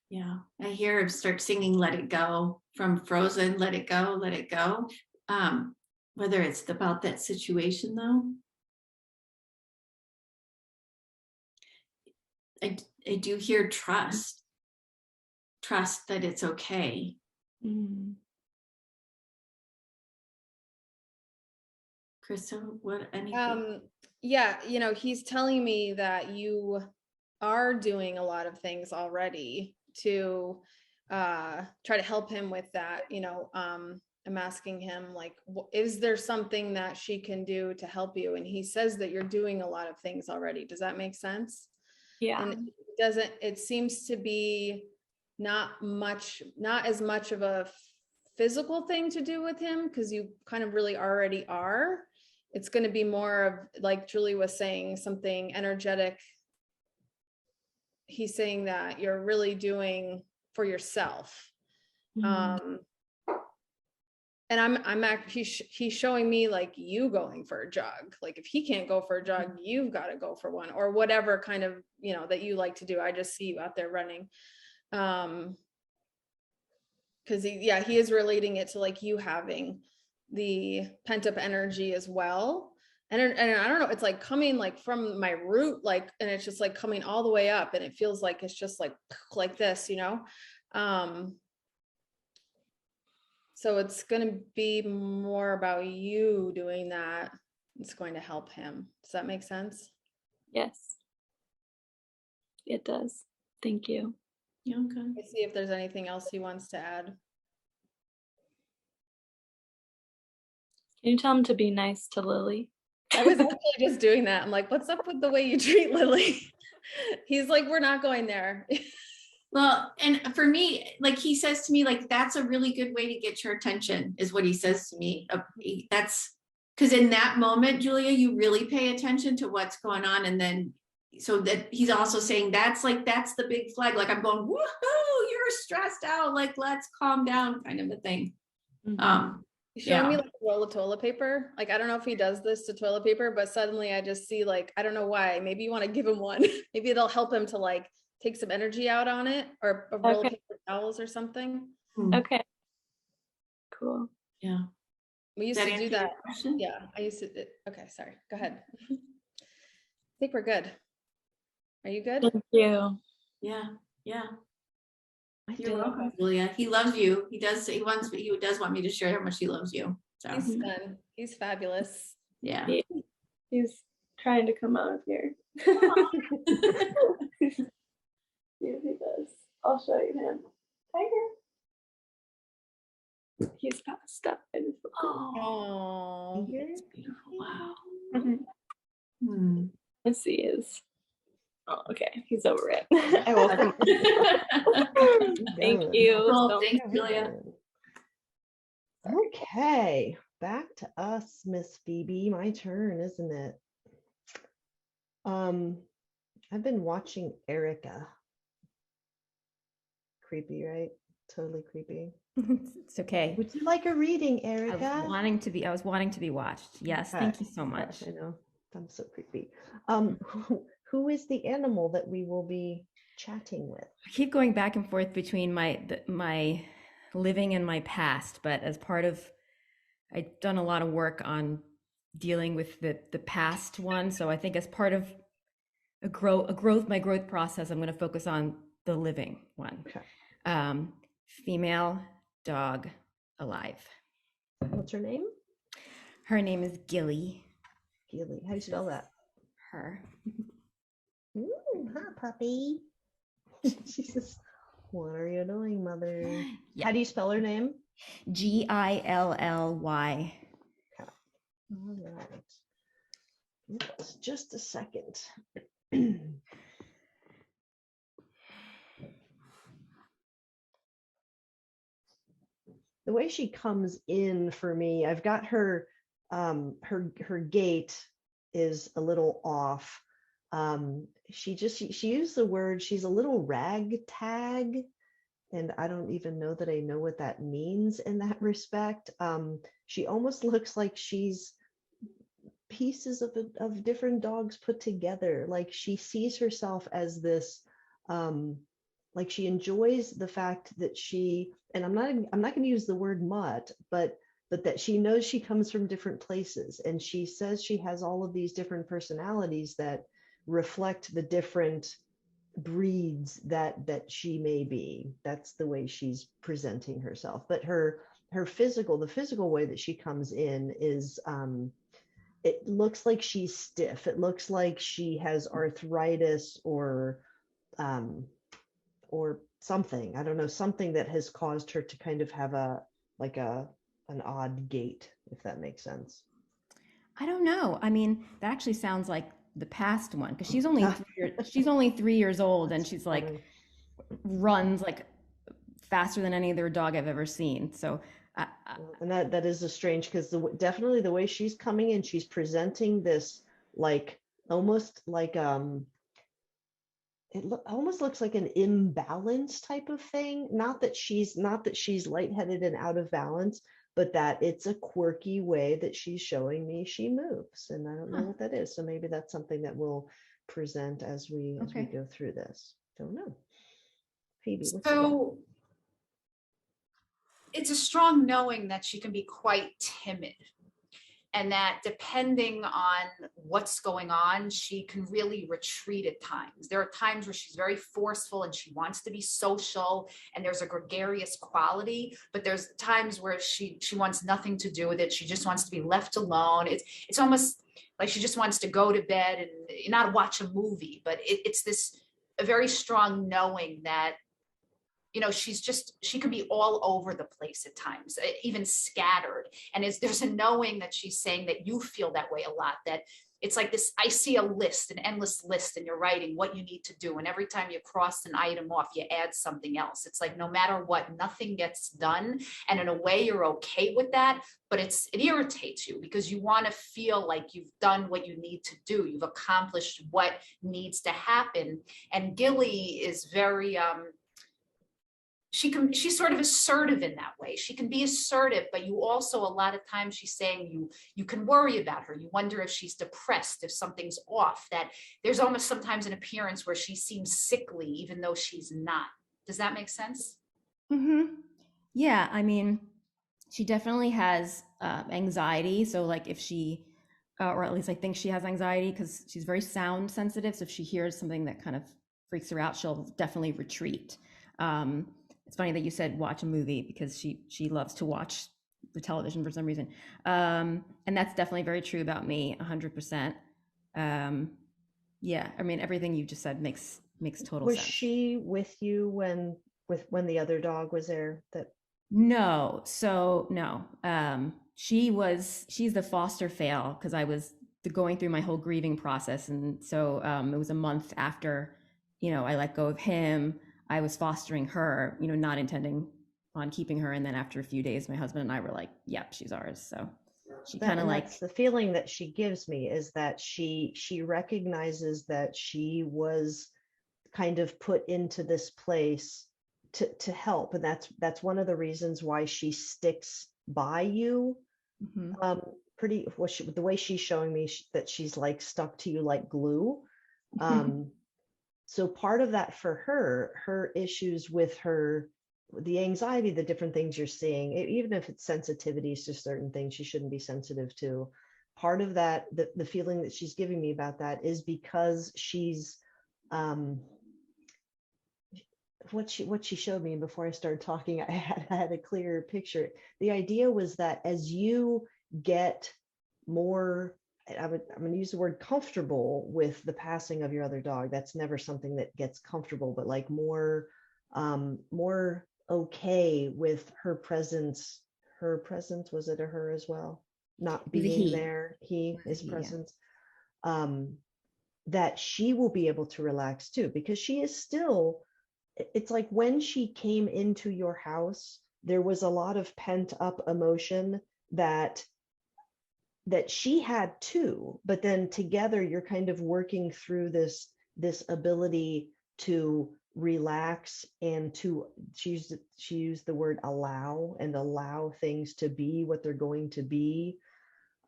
Yeah, I hear him start singing Let It Go from Frozen, let it go, let it go. Whether it's about that situation though. I do hear trust that it's okay. Krista, what, anything? Yeah, you know, he's telling me that you are doing a lot of things already to try to help him with that. You know, I'm asking him like, is there something that she can do to help you? And he says that you're doing a lot of things already. Does that make sense? Yeah. And it seems to be not as much of a physical thing to do with him, because you kind of really already are. It's going to be more of, like Julie was saying, something energetic. He's saying that you're really doing for yourself. And he's showing me like you going for a jog. Like if he can't go for a jog, you've got to go for one, or whatever kind of, you know, that you like to do. I just see you out there running. Because he is relating it to like you having the pent up energy as well. And I don't know, it's like coming like from my root, like, and it's just like coming all the way up, and it feels like it's just like this, you know? So it's going to be more about you doing that. It's going to help him. Does that make sense? Yes, it does. Thank you. Yeah, okay. Let's see if there's anything else he wants to add. Can you tell him to be nice to Lily? I was actually just doing that. I'm like, what's up with the way you treat Lily? He's like, we're not going there. Well, and for me, like he says to me, like, that's a really good way to get your attention, is what he says to me. That's because in that moment, Julia, you really pay attention to what's going on. And then, so that he's also saying that's the big flag. Like I'm going, woohoo, you're stressed out. Like, let's calm down, kind of a thing. He's showing me like a roll of toilet paper. Like, I don't know if he does this to toilet paper, but suddenly I just see like, I don't know why, maybe you want to give him one. Maybe it'll help him to like take some energy out on it, or a roll of paper towels or something. Okay. Cool. Yeah. We used to do that. Yeah, I used to. Okay, sorry. Go ahead. I think we're good. Are you good? Thank you. Yeah. Yeah. You're welcome, Julia. He loves you. He does want me to share how much he loves you. So He's fun. He's fabulous. Yeah. He's trying to come out of here. Here he does. I'll show you him. Tiger. He's passed up. Oh, It's beautiful. Wow. Mhm. Hmm. Let's see his. Oh, okay. He's over it. You're welcome. Thank Done. you. Cool. so Thanks, Julia. Okay, back to us, Miss Phoebe. My turn, isn't it? I've been watching Erica. Creepy, right? Totally creepy. It's okay. Would you like a reading, I Erica? was wanting to be watched. Yes, thank you so much. I know. I'm so creepy. Who is the animal that we will be chatting with? I keep going back and forth between my living and my past, but as part of, I've done a lot of work on dealing with the past one. So I think as part of my growth process, I'm going to focus on the living one. Okay. Female dog, alive. What's her name? Her name is Gilly. Gilly. How do you spell that? Her. Ooh, hi, puppy. She says, "What are you doing, mother?" Yeah. How do you spell her name? Gilly. Okay. All right. Yes, just a second. The way she comes in for me, I've got her, her gait is a little off. She used the word, she's a little ragtag, and I don't even know that I know what that means in that respect. She almost looks like she's pieces of different dogs put together. Like she sees herself as this, like she enjoys the fact that she, and I'm not going to use the word mutt, but that she knows she comes from different places, and she says she has all of these different personalities that reflect the different breeds that she may be. That's the way she's presenting herself. But the physical way that she comes in is, it looks like she's stiff. It looks like she has arthritis or something. I don't know, something that has caused her to kind of have an odd gait, if that makes sense. I don't know. I mean, that actually sounds like the past one, because she's only she's only 3 years old, and she's like runs like faster than any other dog I've ever seen. So and that is a strange, because definitely the way she's coming in, she's presenting this like almost like almost looks like an imbalance type of thing. Not that she's lightheaded and out of balance, but that it's a quirky way that she's showing me she moves, and I don't know what that is. So maybe that's something that we'll present as we go through this. Don't know. Phoebe, what's So it's a strong knowing that she can be quite timid, and that depending on what's going on, she can really retreat at times. There are times where she's very forceful and she wants to be social, and there's a gregarious quality, but there's times where she wants nothing to do with it. She just wants to be left alone. It's almost like she just wants to go to bed and not watch a movie, but it's this a very strong knowing that, you know, she can be all over the place at times, even scattered. And there's a knowing that she's saying that you feel that way a lot, that it's like this, I see a list, an endless list, and you're writing what you need to do. And every time you cross an item off, you add something else. It's like, no matter what, nothing gets done. And in a way, you're okay with that, but it irritates you because you want to feel like you've done what you need to do. You've accomplished what needs to happen. And Gilly is very, she's sort of assertive in that way. She can be assertive, but you also, a lot of times she's saying you can worry about her. You wonder if she's depressed, if something's off, that there's almost sometimes an appearance where she seems sickly, even though she's not. Does that make sense? Mm-hmm. Yeah, I mean, she definitely has anxiety. So like if she, or at least I think she has anxiety because she's very sound sensitive. So if she hears something that kind of freaks her out, she'll definitely retreat. It's funny that you said watch a movie, because she loves to watch the television for some reason. And that's definitely very true about me, 100%. Yeah, I mean, everything you just said makes total Was sense. she with you when the other dog was there? That No, so no. She's the foster fail because I was going through my whole grieving process. And so it was a month after, I let go of him. I was fostering her, not intending on keeping her. And then after a few days, my husband and I were like, yep, she's ours. So she kind of like, that's the feeling that she gives me, is that she recognizes that she was kind of put into this place to help, and that's one of the reasons why she sticks by you. mhm. The way she's showing me that she's like stuck to you like glue. So part of that for her issues with the anxiety, the different things you're seeing, even if it's sensitivities to certain things she shouldn't be sensitive to, part of that, the feeling that she's giving me about that is because she's what she showed me before I started talking, I had a clearer picture. The idea was that as you get more, I'm going to use the word comfortable with the passing of your other dog. That's never something that gets comfortable, but like more okay with her presence. Her presence, was it a her as well? Not It was a being he. there, It was a his he, yeah. presence. That she will be able to relax too, because she is still, it's like when she came into your house, there was a lot of pent up emotion that she had too, but then together you're kind of working through this ability to relax and to, she used the word allow things to be what they're going to be.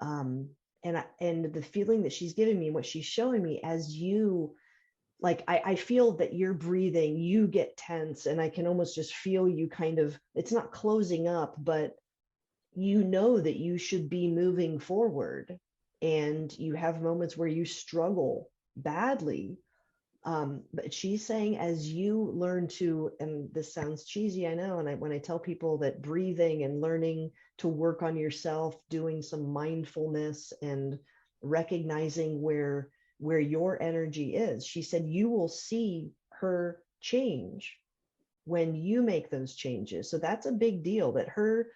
And the feeling that she's giving me, what she's showing me, as you, like, I feel that you're breathing, you get tense, and I can almost just feel you kind of, it's not closing up, but you know that you should be moving forward, and you have moments where you struggle badly. But she's saying, as you learn to, and this sounds cheesy, I know, and when I tell people that breathing and learning to work on yourself, doing some mindfulness and recognizing where your energy is, she said you will see her change when you make those changes. So that's a big deal, that her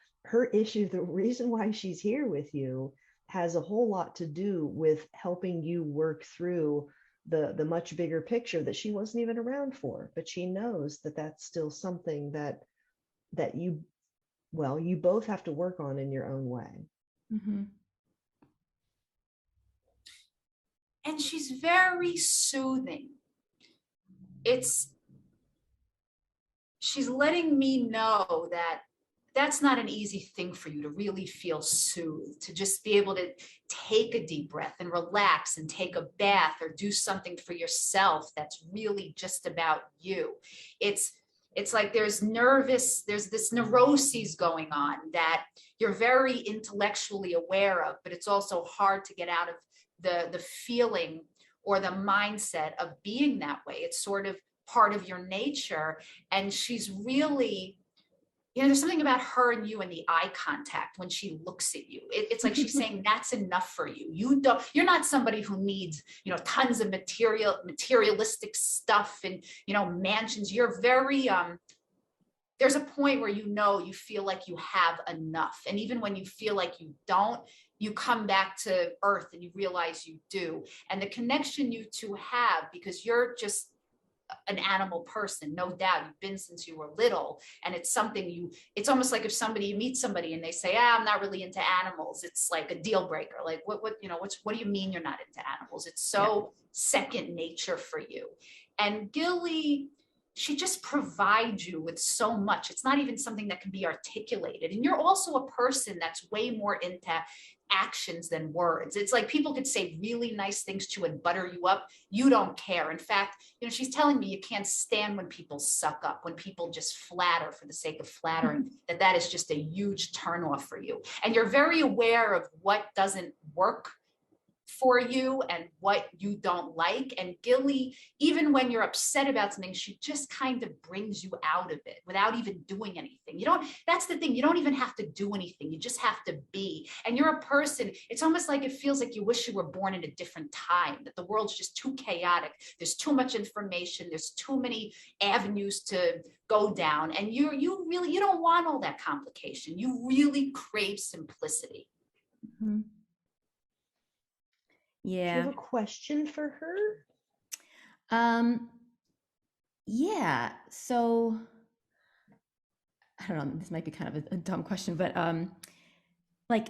issue, the reason why she's here with you, has a whole lot to do with helping you work through the much bigger picture that she wasn't even around for. But she knows that that's still something that you both have to work on in your own way. Mhm. And she's very soothing. She's letting me know that that's not an easy thing for you to really feel soothed, to just be able to take a deep breath and relax and take a bath or do something for yourself that's really just about you. It's like there's this neuroses going on that you're very intellectually aware of, but it's also hard to get out of the feeling or the mindset of being that way. It's sort of part of your nature. And she's really, there's something about her and you and the eye contact when she looks at you. It's like she's saying that's enough for you. You're not somebody who needs, tons of materialistic stuff and, mansions. You're very, there's a point where you feel like you have enough. And even when you feel like you don't, you come back to earth and you realize you do. And the connection you two have, because you're just an animal person, no doubt. You've been since you were little, and it's something it's almost like if you meet somebody and they say, I'm not really into animals, it's like a deal breaker. Like, what do you mean you're not into animals? It's so second nature for you. And Gilly, she just provides you with so much. It's not even something that can be articulated. And you're also a person that's way more into actions than words. It's like people could say really nice things to you and butter you up. You don't care. In fact, she's telling me you can't stand when people suck up, when people just flatter for the sake of flattering, that is just a huge turnoff for you. And you're very aware of what doesn't work for you and what you don't like. And Gilly, even when you're upset about something, she just kind of brings you out of it without even doing anything. That's the thing. You don't even have to do anything. You just have to be. And you're a person, it's almost like it feels like you wish you were born in a different time, that the world's just too chaotic. There's too much information. There's too many avenues to go down. And you don't want all that complication. You really crave simplicity. Mm-hmm. Do you Yeah. have a question for her? Yeah. So I don't know, this might be kind of a dumb question, but like,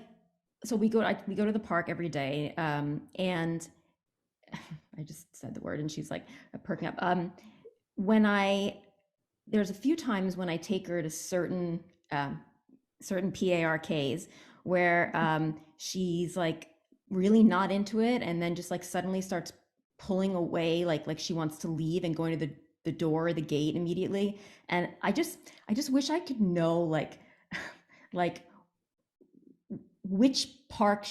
so we go to the park every day, and I just said the word and she's like perking up. There's a few times when I take her to certain PARKs where she's like really not into it, and then just like suddenly starts pulling away, like she wants to leave and going to the door or the gate immediately. And I just wish I could know like which park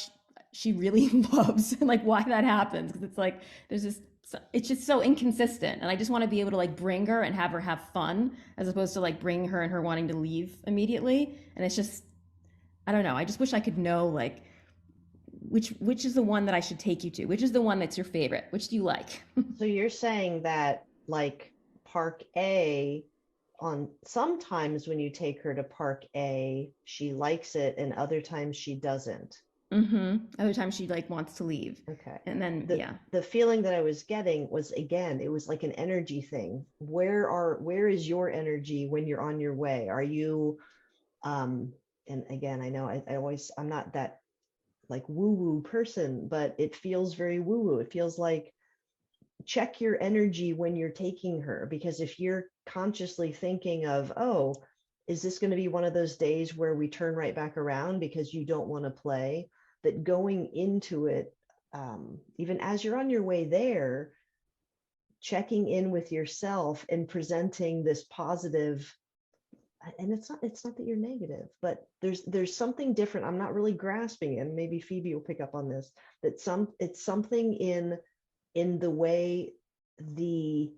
she really loves and like why that happens, because it's like it's just so inconsistent, and I just want to be able to like bring her and have her have fun as opposed to like bring her and her wanting to leave immediately. And it's just, I don't know, I just wish I could know like which is the one that I should take you to, which is the one that's your favorite, which do you like? So you're saying that like Park A, on sometimes when you take her to Park A, she likes it, and other times she doesn't. Other times she like wants to leave. Okay. And then the feeling that I was getting was, again, it was like an energy thing. Where is your energy when you're on your way? Are you and again, I know I'm not that like woo-woo person, but it feels very woo-woo. It feels like, check your energy when you're taking her, because if you're consciously thinking of, oh, is this going to be one of those days where we turn right back around because you don't want to play, that going into it, even as you're on your way there, checking in with yourself and presenting this positive. And it's not that you're negative, but there's something different. I'm not really grasping it, and maybe Phoebe will pick up on this, that it's something in the way the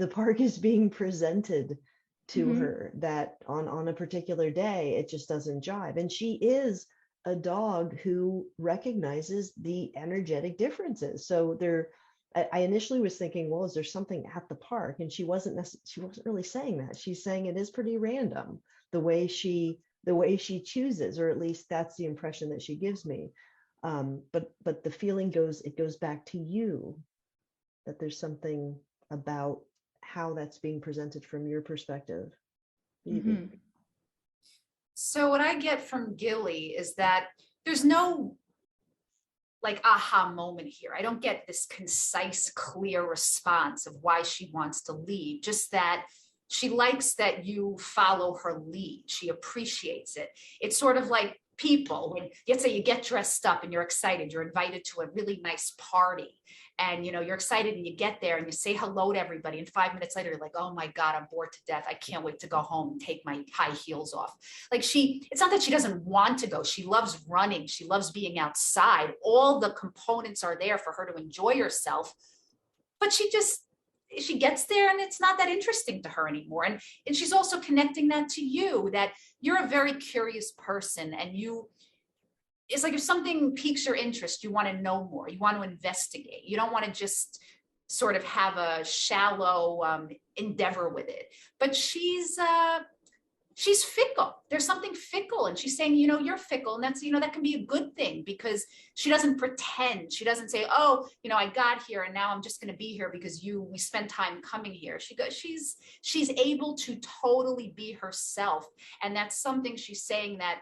park is being presented to her, that on a particular day it just doesn't jive. And she is a dog who recognizes the energetic differences. So I initially was thinking, well, is there something at the park? And she wasn't really saying that. She's saying it is pretty random the way she chooses, or at least that's the impression that she gives me. But the feeling goes back to you, that there's something about how that's being presented from your perspective. So what I get from Gilly is that there's no like aha moment here. I don't get this concise, clear response of why she wants to leave, just that she likes that you follow her lead. She appreciates it. It's sort of like people, when let's say you get dressed up and you're excited, you're invited to a really nice party, and you're excited, and you get there and you say hello to everybody, and 5 minutes later you're like, oh my God, I'm bored to death, I can't wait to go home and take my high heels off. Like it's not that she doesn't want to go, she loves running, she loves being outside, all the components are there for her to enjoy herself, but she gets there and it's not that interesting to her anymore. And she's also connecting that to you, that you're a very curious person, and it's like if something piques your interest, you want to know more, you want to investigate, you don't want to just sort of have a shallow endeavor with it. But she's fickle. There's something fickle, and she's saying, you're fickle, and that's, that can be a good thing, because she doesn't pretend. She doesn't say, oh, I got here and now I'm just going to be here because we spent time coming here. She's able to totally be herself, and that's something she's saying that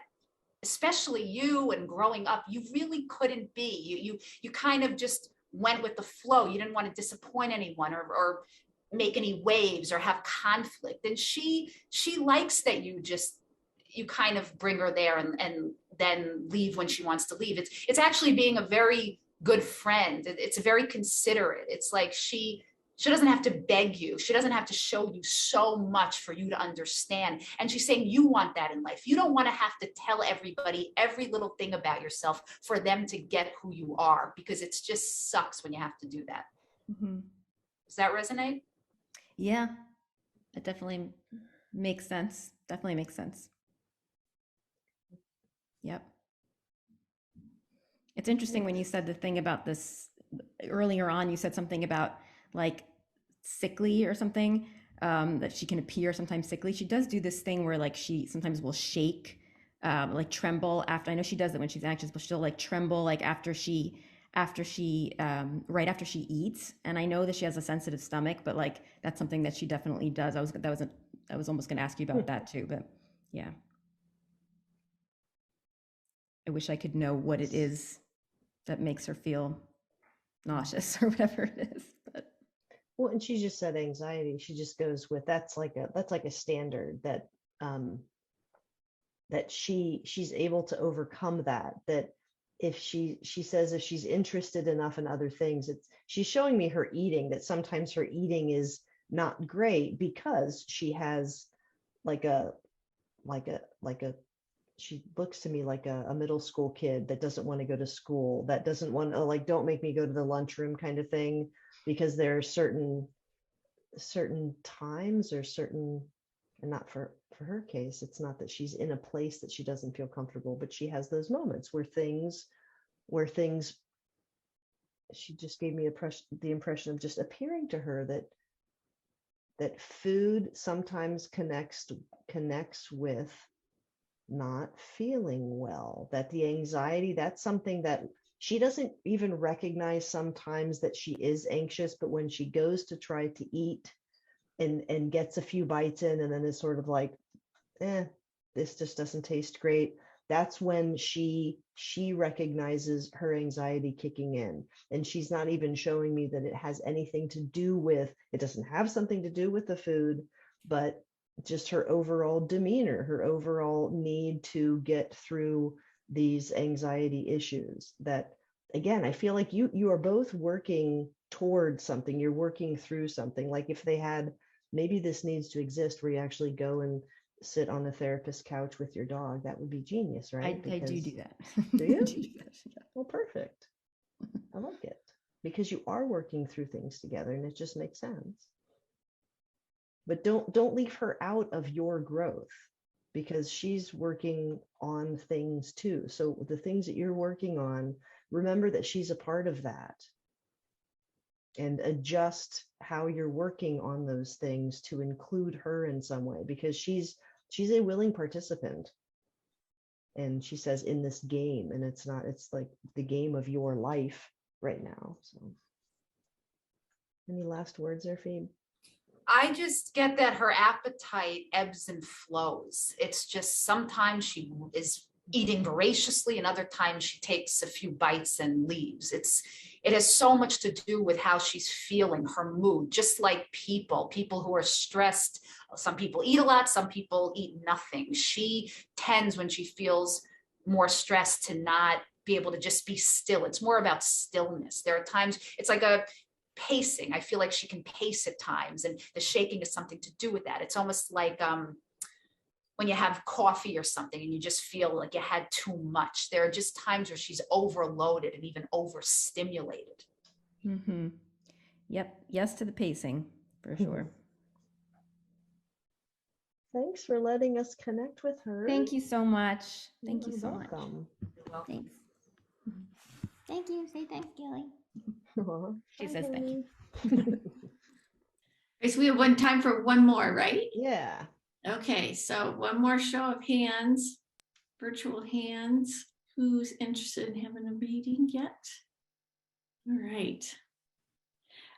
especially you and growing up, you really couldn't be. You kind of just went with the flow. You didn't want to disappoint anyone or make any waves or have conflict. And she likes that you kind of bring her there and then leave when she wants to leave. It's actually being a very good friend. It's very considerate. It's like she She doesn't have to beg you. She doesn't have to show you so much for you to understand. And she's saying you want that in life. You don't want to have to tell everybody every little thing about yourself for them to get who you are, because it just sucks when you have to do that. Mhm. Does that resonate? Yeah, it definitely makes sense. Definitely makes sense. Yep. It's interesting when you said the thing about this earlier on, you said something about like sickly or something, that she can appear sometimes sickly. She does do this thing where like she sometimes will shake, like tremble after. I know she does it when she's anxious, but she'll like tremble like after she right after she eats. And I know that she has a sensitive stomach, but like that's something that she definitely does. I was almost going to ask you about that too, but yeah. I wish I could know what it is that makes her feel nauseous or whatever it is. But Well, and she just said anxiety. She just goes with that's like a standard that that she's able to overcome that. That if she says if she's interested enough in other things, she's showing me her eating, that sometimes her eating is not great because she has like a she looks to me like a middle school kid that doesn't want to go to school, that doesn't want to, like, don't make me go to the lunchroom kind of thing, because there are certain times or certain, and not for her case, it's not that she's in a place that she doesn't feel comfortable, but she has those moments where things she just gave me the impression of just appearing to her that food sometimes connects with not feeling well, that the anxiety, that's something that she doesn't even recognize sometimes that she is anxious, but when she goes to try to eat and gets a few bites in and then is sort of like, this just doesn't taste great, that's when she recognizes her anxiety kicking in. And she's not even showing me that it has anything to do with, it doesn't have something to do with the food, but just her overall demeanor, her overall need to get through these anxiety issues. That, again, I feel like you are both working towards something, you're working through something. Like if they had, maybe this needs to exist where you actually go and sit on a therapist's couch with your dog, that would be genius, right? I do that. Do you? do that, yeah. Well, perfect. I like it, because you are working through things together and it just makes sense. But don't leave her out of your growth, because she's working on things too. So the things that you're working on, remember that she's a part of that, and adjust how you're working on those things to include her in some way, because she's a willing participant. And she says in this game, and it's like the game of your life right now. So any last words there, Phoebe? I just get that her appetite ebbs and flows. It's just sometimes she is eating voraciously and other times she takes a few bites and leaves. It has so much to do with how she's feeling, her mood, just like people who are stressed. Some people eat a lot, some people eat nothing. She tends, when she feels more stressed, to not be able to just be still. It's more about stillness. There are times it's like a pacing. I feel like she can pace at times, and the shaking is something to do with that. It's almost like when you have coffee or something and you just feel like you had too much. There are just times where she's overloaded and even overstimulated. Mm-hmm. Yep. Yes to the pacing, for sure. Thanks for letting us connect with her. Thank you so much. Thank you You're so welcome. Well, Thanks. Thank you. Say thanks, Kelly. Aw, She bye, says thank you. Haley. Okay, so we have time for one more, right? Yeah. Okay, so one more show of hands, virtual hands. Who's interested in having a reading yet? All right.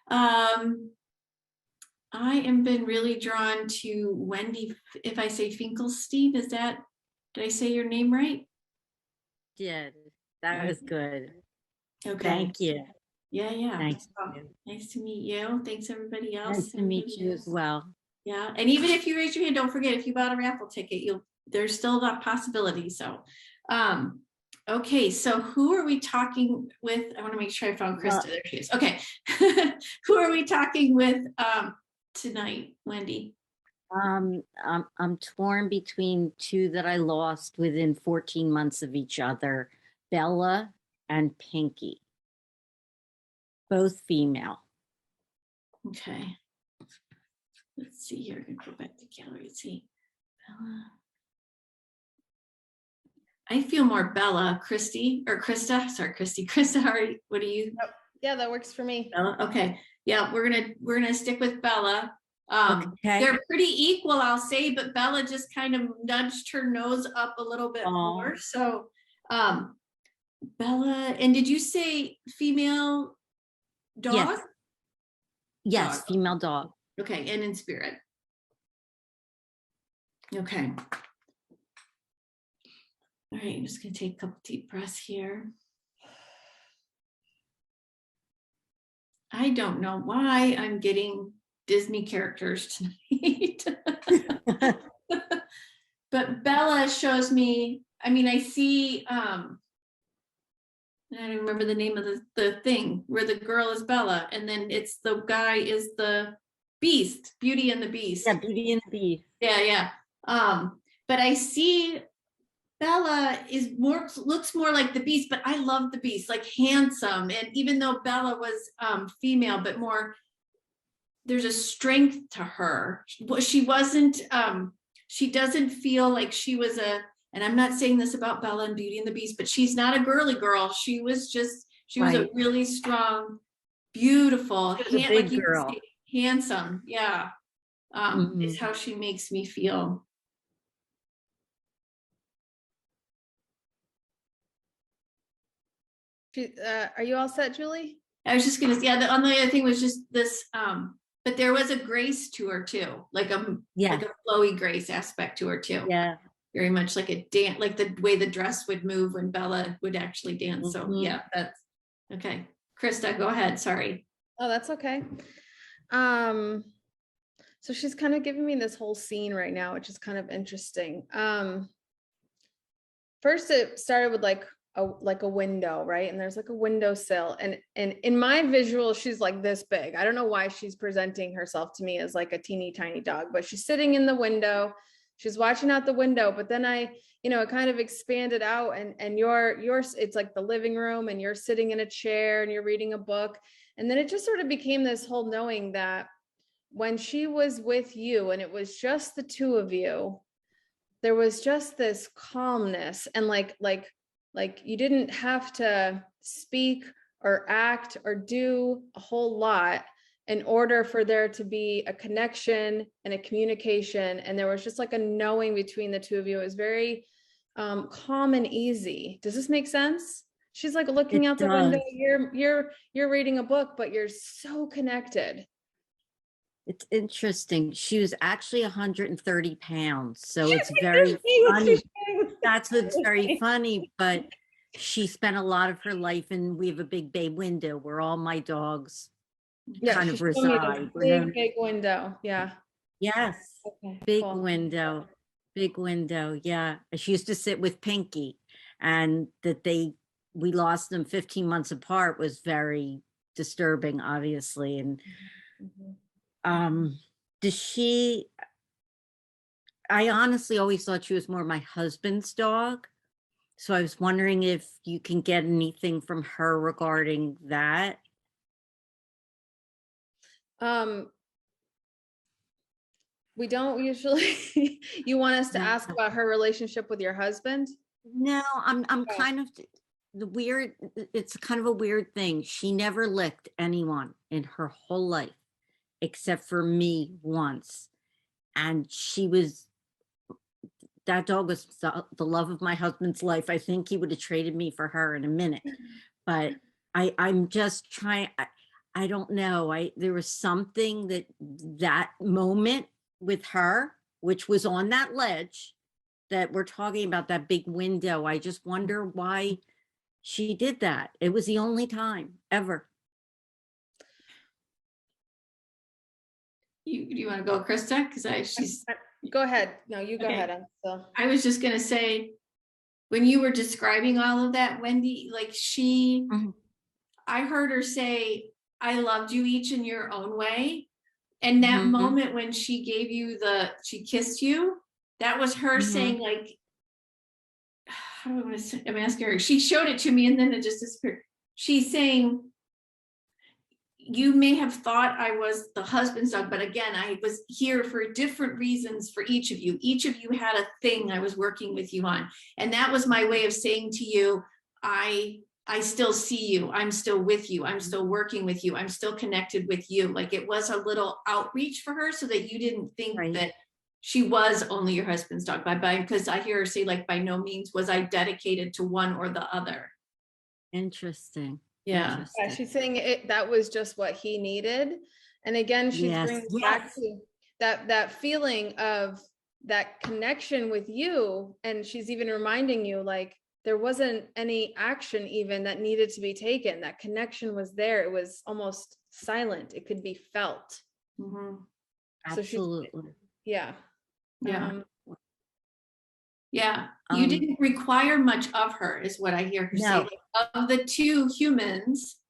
I am been really drawn to Wendy. If I say Finkelstein, did I say your name right? Did. That was good. Okay. Thank you. Yeah. Thanks. Nice to meet you. Thanks everybody else. Nice to meet you as well. Yeah, and even if you raise your hand, don't forget, if you bought a raffle ticket, there's still that possibility. So Okay, so who are we talking with? I want to make sure I found Krista. There she is. Okay. Who are we talking with tonight, Wendy? I'm torn between two that I lost within 14 months of each other, Bella and Pinky. Both female. Okay. Let's see here. I'm gonna go back to gallery and see. Bella. I feel more Bella, Christy, or Krista. Sorry, Christy. Krista, what do you? Yeah, that works for me. Bella? Okay. Yeah, we're gonna stick with Bella. Okay. They're pretty equal, I'll say, but Bella just kind of nudged her nose up a little bit more. So Bella, and did you say female dog? Yes, Dog. female dog. Okay, and in spirit. Okay. All right, I'm just gonna take a couple deep breaths here. I don't know why I'm getting Disney characters tonight. But Bella shows me, I mean, I see, I don't remember the name of the thing where the girl is Bella and then it's the guy is the Beast, Beauty and the Beast. Yeah, Beauty and the Beast. Yeah. But I see Bella looks more like the Beast, but I love the Beast, like handsome. And even though Bella was female, but more, there's a strength to her. She wasn't, she doesn't feel like she was and I'm not saying this about Bella and Beauty and the Beast, but she's not a girly girl. She was a really strong, beautiful, big girl. Handsome. Yeah. Is how she makes me feel. Are you all set, Julie? I was just gonna say, yeah, the only other thing was just this, but there was a grace to her too, like a flowy grace aspect to her too. Yeah. Very much like a dance, like the way the dress would move when Bella would actually dance. So yeah, that's okay. Krista, go ahead. Sorry. Oh, that's okay. So she's kind of giving me this whole scene right now, which is kind of interesting. First it started with like a window, right? And there's like a windowsill, and in my visual, she's like this big. I don't know why she's presenting herself to me as like a teeny tiny dog, but she's sitting in the window, she's watching out the window. But then it kind of expanded out, and yours, it's like the living room, and you're sitting in a chair and you're reading a book. And then it just sort of became this whole knowing that when she was with you and it was just the two of you, there was just this calmness, and like you didn't have to speak or act or do a whole lot in order for there to be a connection and a communication. And there was just like a knowing between the two of you. It was very calm and easy. Does this make sense? She's like looking out the window. You're reading a book, but you're so connected. It's interesting. She was actually 130 pounds. So it's very funny. That's what's very funny. But she spent a lot of her life, and we have a big bay window where all my dogs kind of reside. Big window. Yeah. Yes. Okay, big cool. window. Big window. Yeah. She used to sit with Pinky, and that we lost them 15 months apart was very disturbing, obviously. And I honestly always thought she was more my husband's dog. So I was wondering if you can get anything from her regarding that. We don't usually. You want us to ask about her relationship with your husband? No, I'm kind of it's kind of a weird thing. She never licked anyone in her whole life except for me once. And that dog was the love of my husband's life. I think he would have traded me for her in a minute. But I'm just trying, I don't know. There was something that moment with her, which was on that ledge that we're talking about, that big window. I just wonder why she did that. It was the only time ever. You want to go, Krista? Because she's. Go ahead. No, you go ahead. I was just going to say, when you were describing all of that, Wendy, like Mhm. I heard her say, I loved you each in your own way. And that Mhm. moment when she gave you she kissed you, that was her Mhm. saying, like, how do I want to say, I'm asking her, she showed it to me and then it just disappeared. She's saying, you may have thought I was the husband's dog, but again, I was here for different reasons for each of you. Each of you had a thing I was working with you on. And that was my way of saying to you, I still see you. I'm still with you. I'm still working with you. I'm still connected with you. Like it was a little outreach for her so that you didn't think Right. that she was only your husband's dog. Because I hear her say, like, by no means was I dedicated to one or the other. Interesting. Yeah. Yeah, Interesting. she's saying that was just what he needed. And again, she's Yes, bringing back yes. to that feeling of that connection with you. And she's even reminding you, like, there wasn't any action even that needed to be taken. That connection was there. It was almost silent. It could be felt. Mhm. So she's, Absolutely. yeah. Yeah. Yeah, you didn't require much of her, is what I hear her say. No. Like, of the two humans,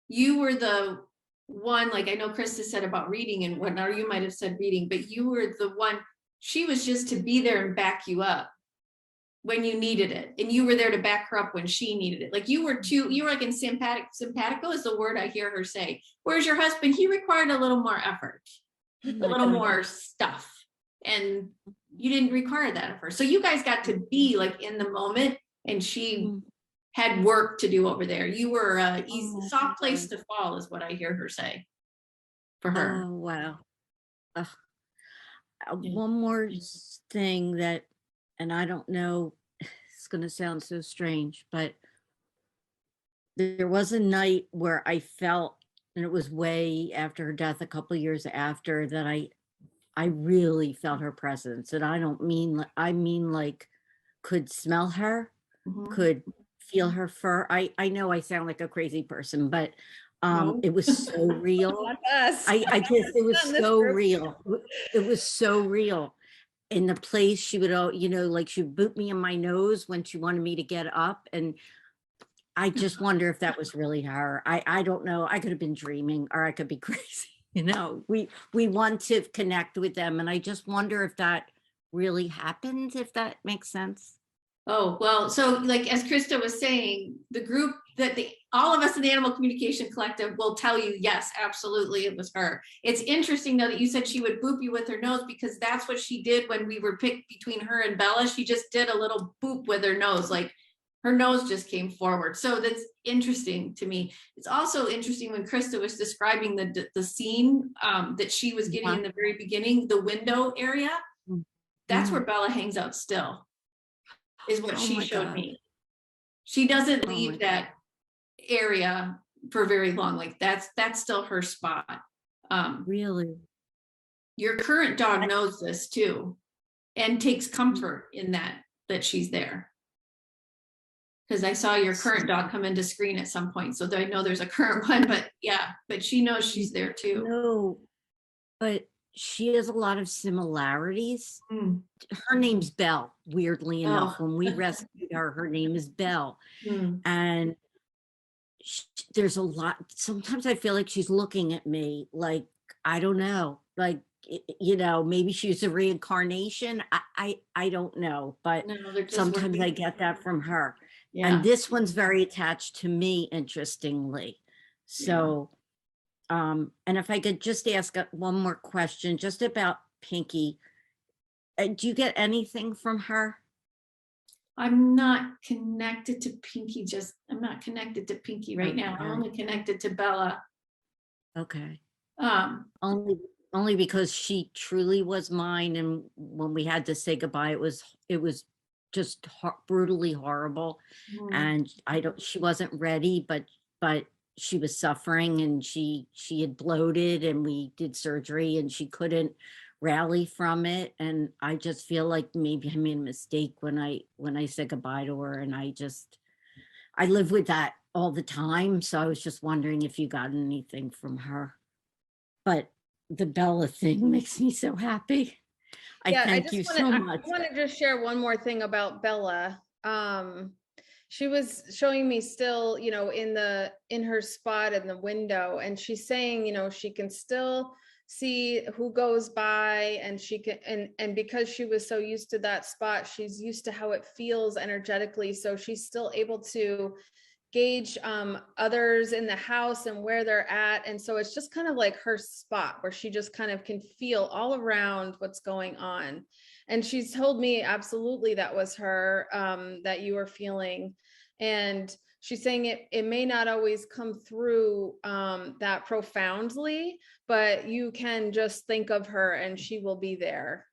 you were the one, like I know Krista said about reading and whatnot, or you might have said reading, but you were the one, she was just to be there and back you up when you needed it. And you were there to back her up when she needed it. Like you were like in simpatico is the word I hear her say. Whereas your husband, he required a little more effort, a little more stuff. And you didn't require that of her. So you guys got to be like in the moment, and she had work to do over there. You were a soft place to fall is what I hear her say for her. Oh, wow. One more thing that, and I don't know, it's going to sound so strange, but there was a night where I felt, and it was way after her death, a couple of years after, that I really felt her presence. And I don't mean, I mean like could smell her, could feel her fur. I know I sound like a crazy person, but it was so real. I just, it was so real. It was so real. In the place she would, you know, like she would boot me in my nose when she wanted me to get up. And I just wonder if that was really her. I don't know. I could have been dreaming, or I could be crazy. You know, we want to connect with them. And I just wonder if that really happened, if that makes sense. Oh, well, so like, as Krista was saying, the group that all of us in the Animal Communication Collective will tell you, yes, absolutely, it was her. It's interesting though that you said she would boop you with her nose, because that's what she did when we were picked between her and Bella. She just did a little boop with her nose, like her nose just came forward. So that's interesting to me. It's also interesting when Krista was describing the scene that she was getting in the very beginning, the window area. That's where Bella hangs out still, is what she showed me. She doesn't leave that area for very long. Like that's still her spot. Really? Your current dog knows this too, and takes comfort in that she's there. Because I saw your current dog come into screen at some point, so I know there's a current one, but yeah, but she knows she's there too. No, but she has a lot of similarities. Her name's Belle, weirdly enough. When we rescued her, her name is Belle. And there's a lot, sometimes I feel like she's looking at me like, I don't know, like, you know, maybe she's a reincarnation. I don't know, but sometimes I get that from her. And this one's very attached to me, interestingly. So, and if I could just ask one more question, just about Pinky. Do you get anything from her? I'm not connected to Pinky. I'm not connected to Pinky right now. I'm only connected to Bella. Okay. Only because she truly was mine, and when we had to say goodbye, it was just brutally horrible. And she wasn't ready, but she was suffering, and she had bloated, and we did surgery, and she couldn't rally from it. And I just feel like maybe I made a mistake when I said goodbye to her, and I live with that all the time. So I was just wondering if you got anything from her. But the Bella thing makes me so happy. I thank you so much. I want to just share one more thing about Bella. she was showing me still, you know, in her spot in the window, and she's saying, you know, she can still see who goes by, and she can, and because she was so used to that spot, she's used to how it feels energetically, so she's still able to gauge others in the house and where they're at. And so it's just kind of like her spot where she just kind of can feel all around what's going on. And she's told me absolutely that was her, that you were feeling. And she's saying it may not always come through that profoundly, but you can just think of her and she will be there.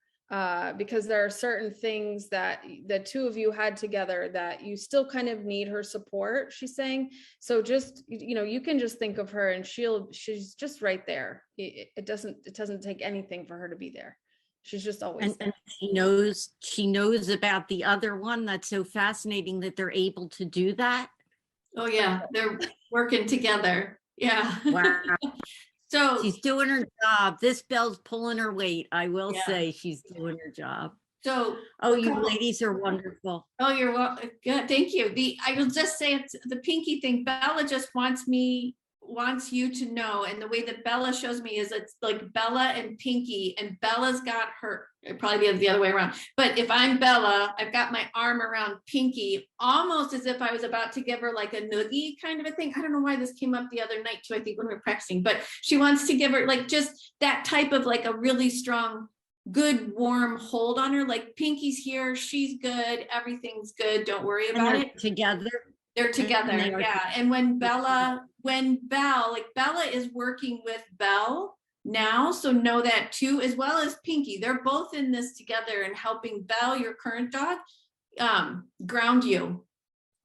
Because there are certain things that the two of you had together that you still kind of need her support, she's saying. So just, you know, you can just think of her and she's just right there. It doesn't take anything for her to be there. She's just always there. And she knows about the other one. That's so fascinating that they're able to do that. Oh yeah, they're working together. Yeah. Wow. So she's doing her job. This bell's pulling her weight. I will Yeah. say she's doing her job. So, oh, you ladies are wonderful. Oh, you're welcome. Good. Thank you. I will just say it's the pinky thing. Bella just wants you to know. And the way that Bella shows me is it's like Bella and Pinky, and Bella's got her, it'd probably be the other way around. But if I'm Bella, I've got my arm around Pinky, almost as if I was about to give her like a noogie kind of a thing. I don't know why this came up the other night too, I think when we were practicing, but she wants to give her like just that type of like a really strong, good, warm hold on her. Like Pinky's here, she's good, everything's good, don't worry about it. Together. They're together, yeah. And when Bella is working with Belle now, so know that too, as well as Pinky. They're both in this together and helping Belle, your current dog, ground you,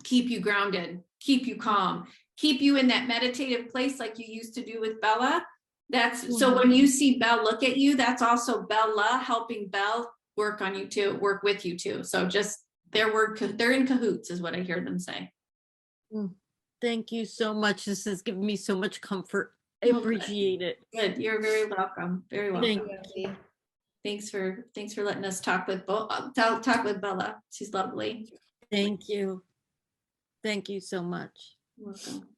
keep you grounded, keep you calm, keep you in that meditative place like you used to do with Bella. That's so when you see Belle look at you, that's also Bella helping Belle work on you too, work with you too. So just they're in cahoots is what I hear them say. Thank you so much. This has given me so much comfort. I appreciate it. Good. You're very welcome. Very welcome. Thank you. Thanks for letting us talk with talk with Bella. She's lovely. Thank you. Thank you so much. You're welcome.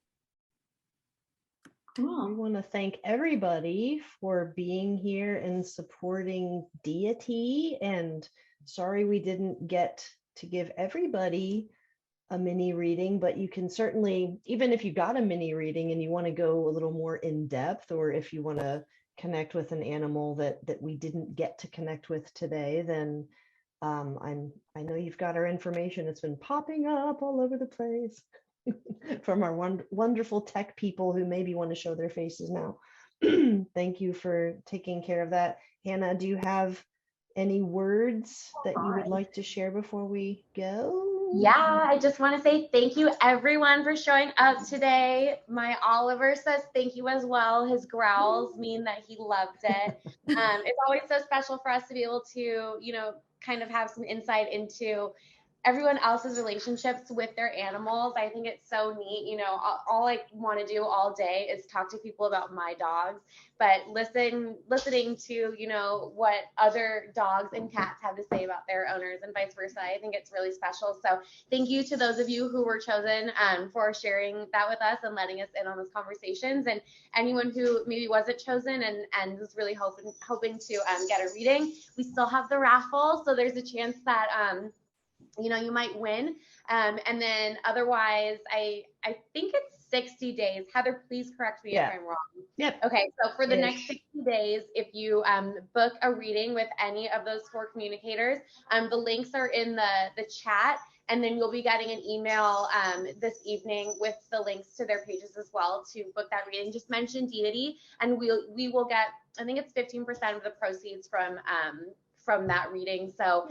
Cool. We want to thank everybody for being here and supporting Deity. And sorry we didn't get to give everybody a mini reading, but you can certainly, even if you got a mini reading and you want to go a little more in depth, or if you want to connect with an animal that we didn't get to connect with today, then I know you've got our information. It's been popping up all over the place from our wonderful tech people who maybe want to show their faces now. Thank you for taking care of that. Hannah, do you have any words that you would like to share before we go? Yeah, I just want to say thank you everyone for showing up today. My Oliver says thank you as well. His growls mean that he loved it. It's always so special for us to be able to, you know, kind of have some insight into everyone else's relationships with their animals. I think it's so neat. You know, all I want to do all day is talk to people about my dogs, but listening to, you know, what other dogs and cats have to say about their owners and vice versa. I think it's really special. So thank you to those of you who were chosen for sharing that with us and letting us in on those conversations. And anyone who maybe wasn't chosen and was really hoping to get a reading, we still have the raffle. So there's a chance that, you know, you might win. And then otherwise, I think it's 60 days. Heather, please correct me if I'm wrong. Yep. Okay, so for the next 60 days, if you book a reading with any of those 4 communicators, the links are in the chat, and then you'll be getting an email this evening with the links to their pages as well to book that reading. Just mention Deity, and we will get, I think it's 15% of the proceeds from that reading. So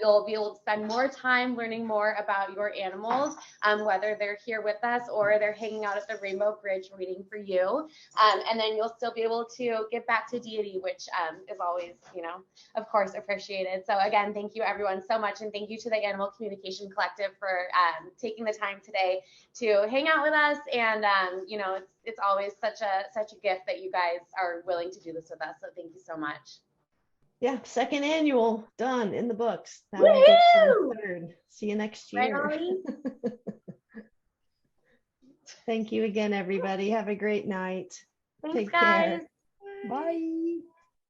you'll be able to spend more time learning more about your animals, whether they're here with us or they're hanging out at the Rainbow Bridge reading for you. And then you'll still be able to give back to Deity, which is always, you know, of course, appreciated. So again, thank you everyone so much. And thank you to the Animal Communication Collective for taking the time today to hang out with us. And, you know, it's always such a gift that you guys are willing to do this with us. So thank you so much. Yeah, second annual done in the books. Now we go to Woohoo! the third. See you next Right, year. Ollie? Thank you again, everybody. Have a great night. Thanks, Take guys. care. Bye.